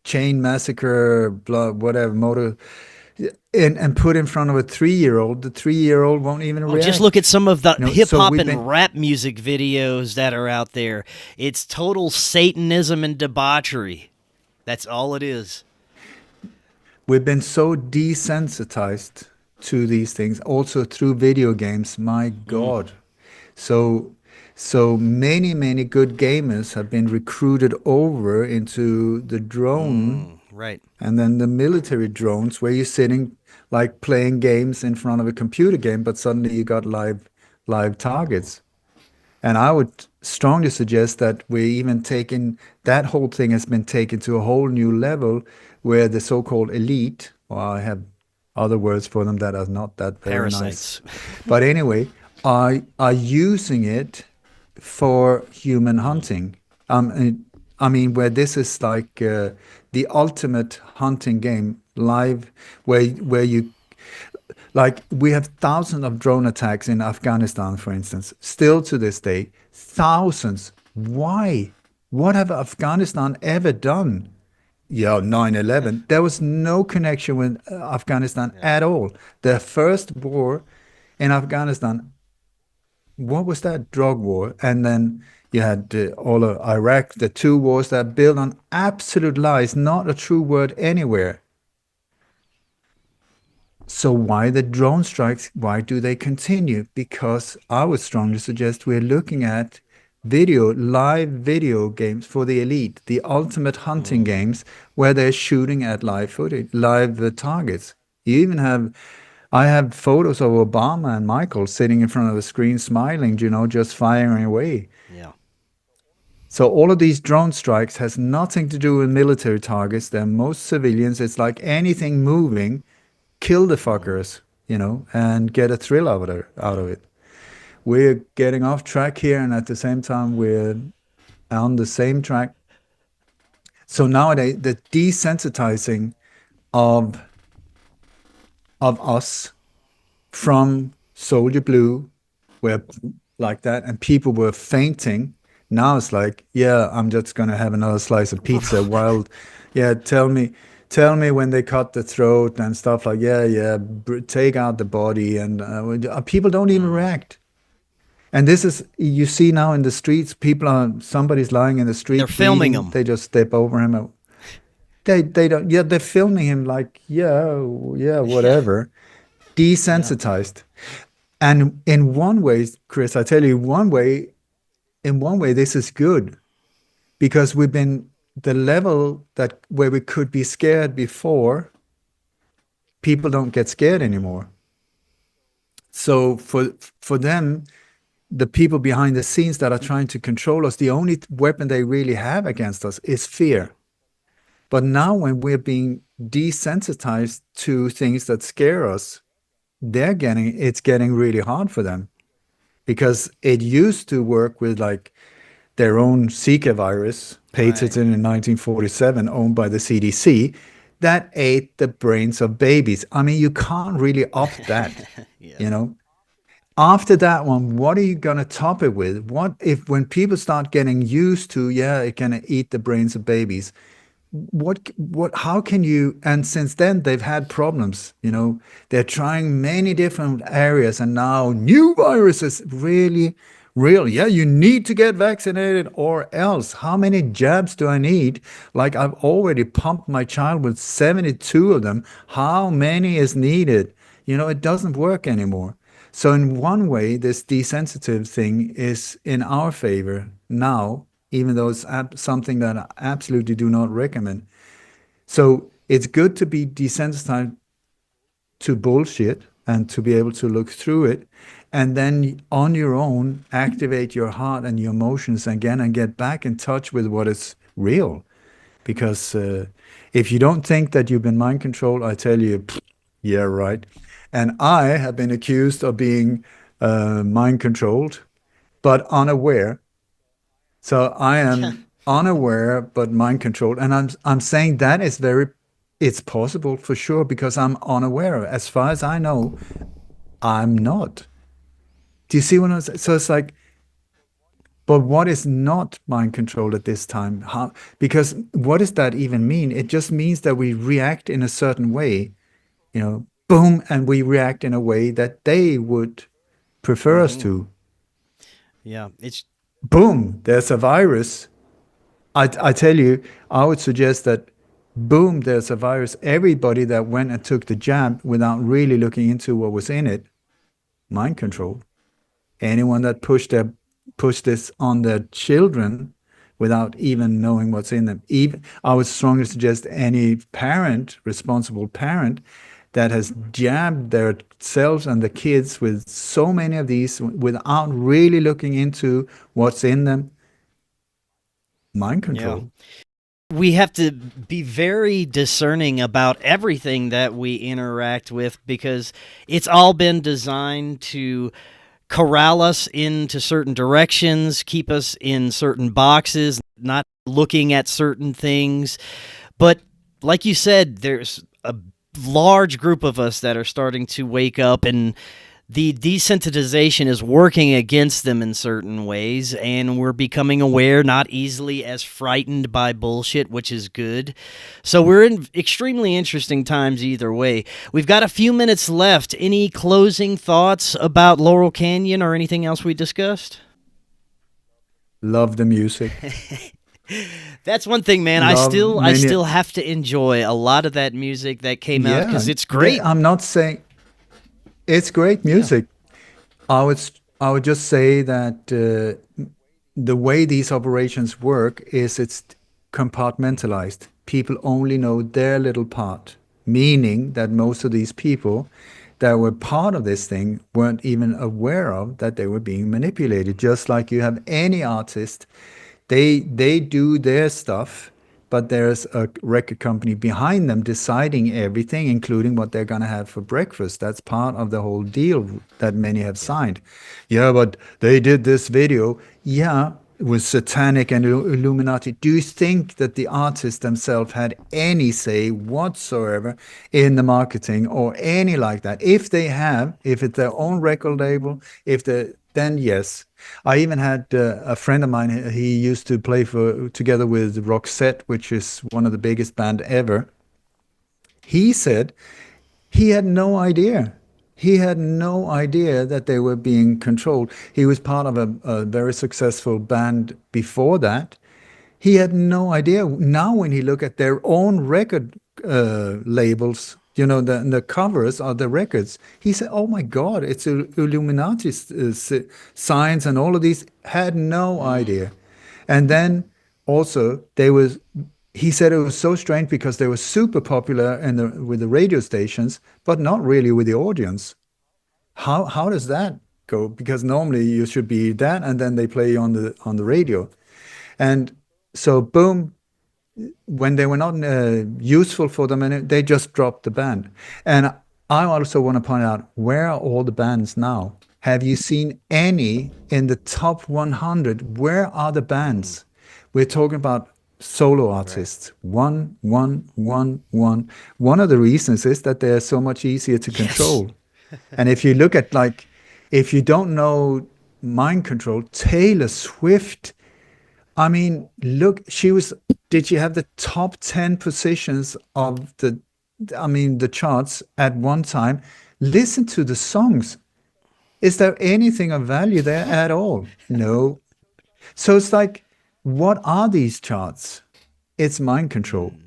chain massacre, blood, whatever, motor, and put in front of a 3-year-old. The 3-year-old won't even Oh, just look at react. some of the hip So hop we've and been rap music videos that are out there. It's total Satanism and debauchery. That's all it is. we've been so desensitized to these things, also through video games. My Mm. God. So so many good gamers have been recruited over into the drone Right. and then the military drones where you're sitting like playing games in front of a computer game, but suddenly you got live live targets. And I would strongly suggest that we're even taking that whole thing has been taken to a whole new level where the so-called elite, or I have other words for them that are not that very nice. Parasites. But anyway, are using it for human hunting. I mean, where this is like the ultimate hunting game live, where you like we have thousands of drone attacks in Afghanistan, for instance, still to this day, thousands. Why? What have Afghanistan ever done? Yeah, 9/11. There was no connection with Afghanistan Yeah. at all. The first war in Afghanistan, what was that? Drug war. And then you had all of Iraq, the two wars that built on absolute lies, not a true word anywhere. So why the drone strikes? Why do they continue? Because I would strongly suggest we're looking at live video games for the elite, the ultimate hunting games where they're shooting at live footage, live targets. You even have, I have photos of Obama and Michael sitting in front of the screen smiling, just firing away. Yeah. So all of these drone strikes has nothing to do with military targets. They're most civilians. It's like anything moving, kill the fuckers, and get a thrill out of it. We're getting off track here, and at the same time, we're on the same track. So nowadays, the desensitizing of us from Soldier Blue, where like that, and people were fainting. Now it's like, yeah, I'm just gonna have another slice of pizza. While, yeah, tell me when they cut the throat and stuff like, yeah, take out the body, and people don't even react. And this is, you see now in the streets, somebody's lying in the street. They're filming bleeding, them. They just step over him. They don't, yeah, they're filming him like, yeah, whatever. Desensitized. And in one way, Chris, I tell you, in one way, this is good because we've been the level that where we could be scared before, people don't get scared anymore. So for them, the people behind the scenes that are trying to control us, the only weapon they really have against us is fear. But now when we're being desensitized to things that scare us, it's getting really hard for them because it used to work with like their own Zika virus, patented in 1947, owned by the CDC, that ate the brains of babies. I mean, you can't really up that, Yeah. After that one, what are you going to top it with? What if when people start getting used to, yeah, it can eat the brains of babies, how can you, and since then they've had problems, they're trying many different areas and now new viruses, really real. Yeah, you need to get vaccinated or else. How many jabs do I need? Like I've already pumped my child with 72 of them. How many is needed? It doesn't work anymore. So in one way, this desensitive thing is in our favor now, even though it's something that I absolutely do not recommend. So it's good to be desensitized to bullshit and to be able to look through it. And then on your own, activate your heart and your emotions again and get back in touch with what is real. Because if you don't think that you've been mind controlled, I tell you, yeah, right. And I have been accused of being mind controlled, but unaware. So I am unaware but mind controlled, and I'm saying that is it's possible for sure because I'm unaware. As far as I know, I'm not. Do you see what I'm saying? So it's like, but what is not mind controlled at this time? How? Because what does that even mean? It just means that we react in a certain way, boom, and we react in a way that they would prefer us to. Yeah. It's Boom, there's a virus. I tell you, I would suggest that, boom, there's a virus. Everybody that went and took the jab without really looking into what was in it, mind control. Anyone that pushed this on their children without even knowing what's in them. Even I would strongly suggest any parent, responsible parent, that has jabbed themselves and the kids with so many of these without really looking into what's in them. Mind Yeah. control. We have to be very discerning about everything that we interact with because it's all been designed to corral us into certain directions, keep us in certain boxes, not looking at certain things. But like you said, there's a large group of us that are starting to wake up, and the desensitization is working against them in certain ways, and we're becoming aware, not easily as frightened by bullshit, which is good. So we're in extremely interesting times either way. We've got a few minutes left. Any closing thoughts about Laurel Canyon or anything else we discussed? Love the music. That's one thing, man. Love I many. still have to enjoy a lot of that music that came out Yeah, because it's great. I'm not saying it's great Yeah. music. I would just say that the way these operations work is it's compartmentalized. People only know their little part, meaning that most of these people that were part of this thing weren't even aware of that they were being manipulated. Just like you have any artist, they do their stuff, but there's a record company behind them deciding everything, including what they're going to have for breakfast. That's part of the whole deal that many have signed. Yeah, but they did this video. Yeah, it was satanic and Illuminati. Do you think that the artists themselves had any say whatsoever in the marketing or any like that? If they have, if it's their own record label, if the then yes. I even had a friend of mine. He used to play for together with Roxette, which is one of the biggest band ever. He said he had no idea. He had no idea that they were being controlled. He was part of a very successful band before that. He had no idea. Now, when he look at their own record labels, you know, the covers of the records, he said, "Oh my God, it's Illuminati signs and all of these." Had no idea. And then also they was. He said it was so strange because they were super popular in with the radio stations, but not really with the audience. How does that go? Because normally you should be that, and then they play on the radio. And so boom, when they were not useful for them, and they just dropped the band. And I also want to point out, where are all the bands now? Have you seen any in the top 100? Where are the bands? We're talking about solo Right. artists. One, one, one, one. One of the reasons is that they're so much easier to Yes. control. And if you look at like, if you don't know mind control, Taylor Swift, I mean, look, did she have the top 10 positions of the charts at one time? Listen to the songs. Is there anything of value there at all? No. So it's like, what are these charts? It's mind control. Hmm.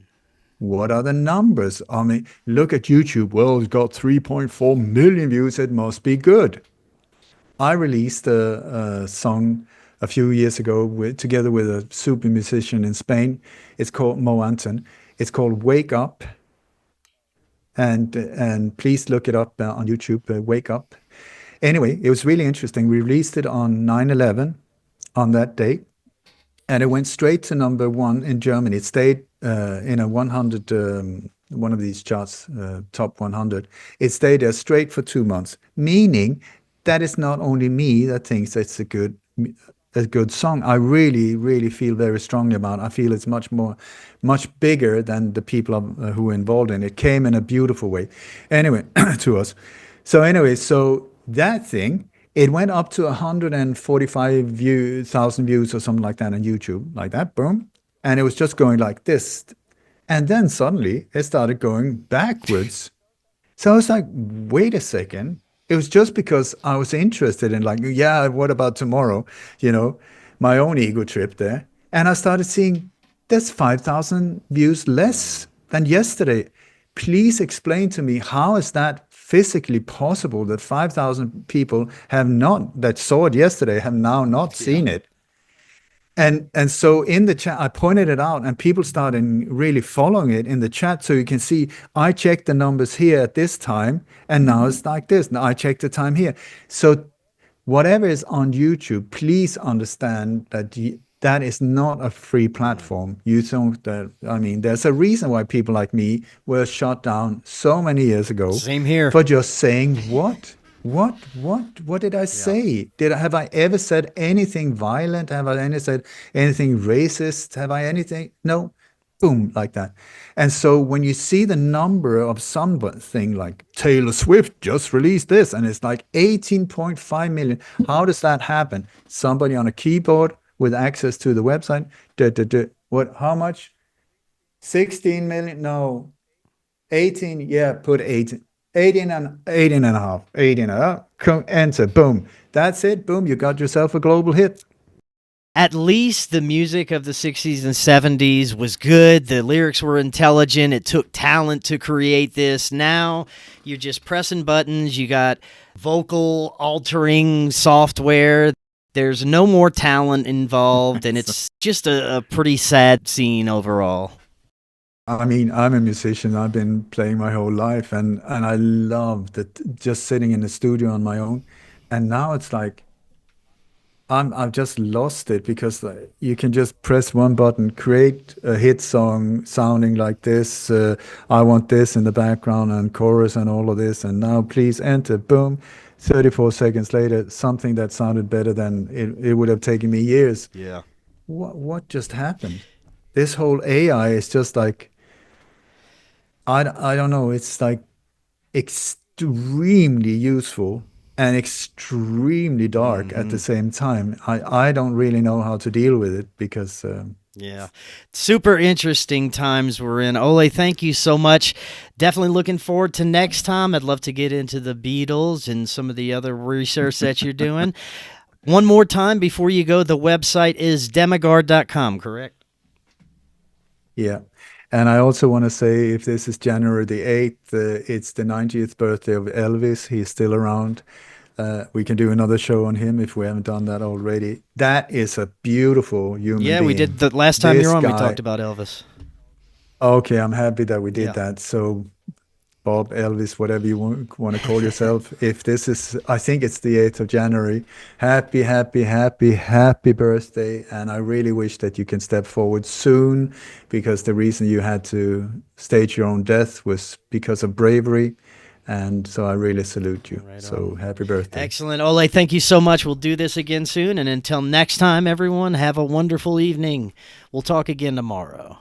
What are the numbers? I mean, look at YouTube. Well, it's got 3.4 million views. It must be good. I released a song a few years ago together with a super musician in Spain. It's called Mo Anton. It's called Wake Up, and please look it up on YouTube. Wake Up. Anyway, it was really interesting. We released it on 9/11 on that day, and it went straight to number one in Germany. It stayed in a 100, one of these charts, top 100. It stayed there straight for 2 months, meaning that it's not only me that thinks it's a good song. I really, really feel very strongly about it. I feel it's much bigger than the people who were involved in it. It came in a beautiful way. Anyway, to us. So anyway, so that thing, it went up to 145,000 views or something like that on YouTube, like that, boom. And it was just going like this. And then suddenly it started going backwards. So I was like, wait a second. It was just because I was interested in like, yeah, what about tomorrow? You know, my own ego trip there. And I started seeing there's 5,000 views less than yesterday. Please explain to me, how is that physically possible that 5,000 people have not, that saw it yesterday, have now not Yeah. seen it? And so in the chat, I pointed it out, and people started really following it in the chat. So you can see, I checked the numbers here at this time, and now it's like this. Now I checked the time here. So whatever is on YouTube, please understand that that is not a free platform. You don't. I mean, there's a reason why people like me were shut down so many years ago Same here. for just saying what. What did I say? Have I ever said anything violent? Have I ever said anything racist? Have I anything? No. Boom, like that. And so when you see the number of something like Taylor Swift just released this, and it's like 18.5 million, how does that happen? Somebody on a keyboard with access to the website. What? How much? 16 million? No. 18. Yeah, put 18. 18 and 18 and a half, 18 and a half, enter, boom. That's it, boom, you got yourself a global hit. At least the music of the 60s and 70s was good. The lyrics were intelligent. It took talent to create this. Now you're just pressing buttons. You got vocal altering software. There's no more talent involved, and it's just a pretty sad scene overall. I mean, I'm a musician. I've been playing my whole life, and I love that, just sitting in the studio on my own. And now it's like I've just lost it, because you can just press one button, create a hit song sounding like this. I want this in the background and chorus and all of this. And now please enter, boom. 34 seconds later, something that sounded better than it would have taken me years. Yeah. What just happened? This whole AI is just like, I don't know. It's like extremely useful and extremely dark at the same time. I don't really know how to deal with it, because yeah, super interesting times we're in. Ole, thank you so much. Definitely looking forward to next time. I'd love to get into the Beatles and some of the other research that you're doing. One more time before you go, the website is dammegard.com, correct? Yeah. And I also want to say, if this is January the 8th, it's the 90th birthday of Elvis. He's still around. We can do another show on him if we haven't done that already. That is a beautiful human being. Yeah, we did. The last time you were on, we guy, talked about Elvis. Okay, I'm happy that we did Yeah. that. So, Bob, Elvis, whatever you want to call yourself, if this is, I think it's the 8th of January, happy, happy, happy, happy birthday. And I really wish that you can step forward soon, because the reason you had to stage your own death was because of bravery. And so I really salute you. Right So on. happy birthday. Excellent. Ole, thank you so much. We'll do this again soon. And until next time, everyone, have a wonderful evening. We'll talk again tomorrow.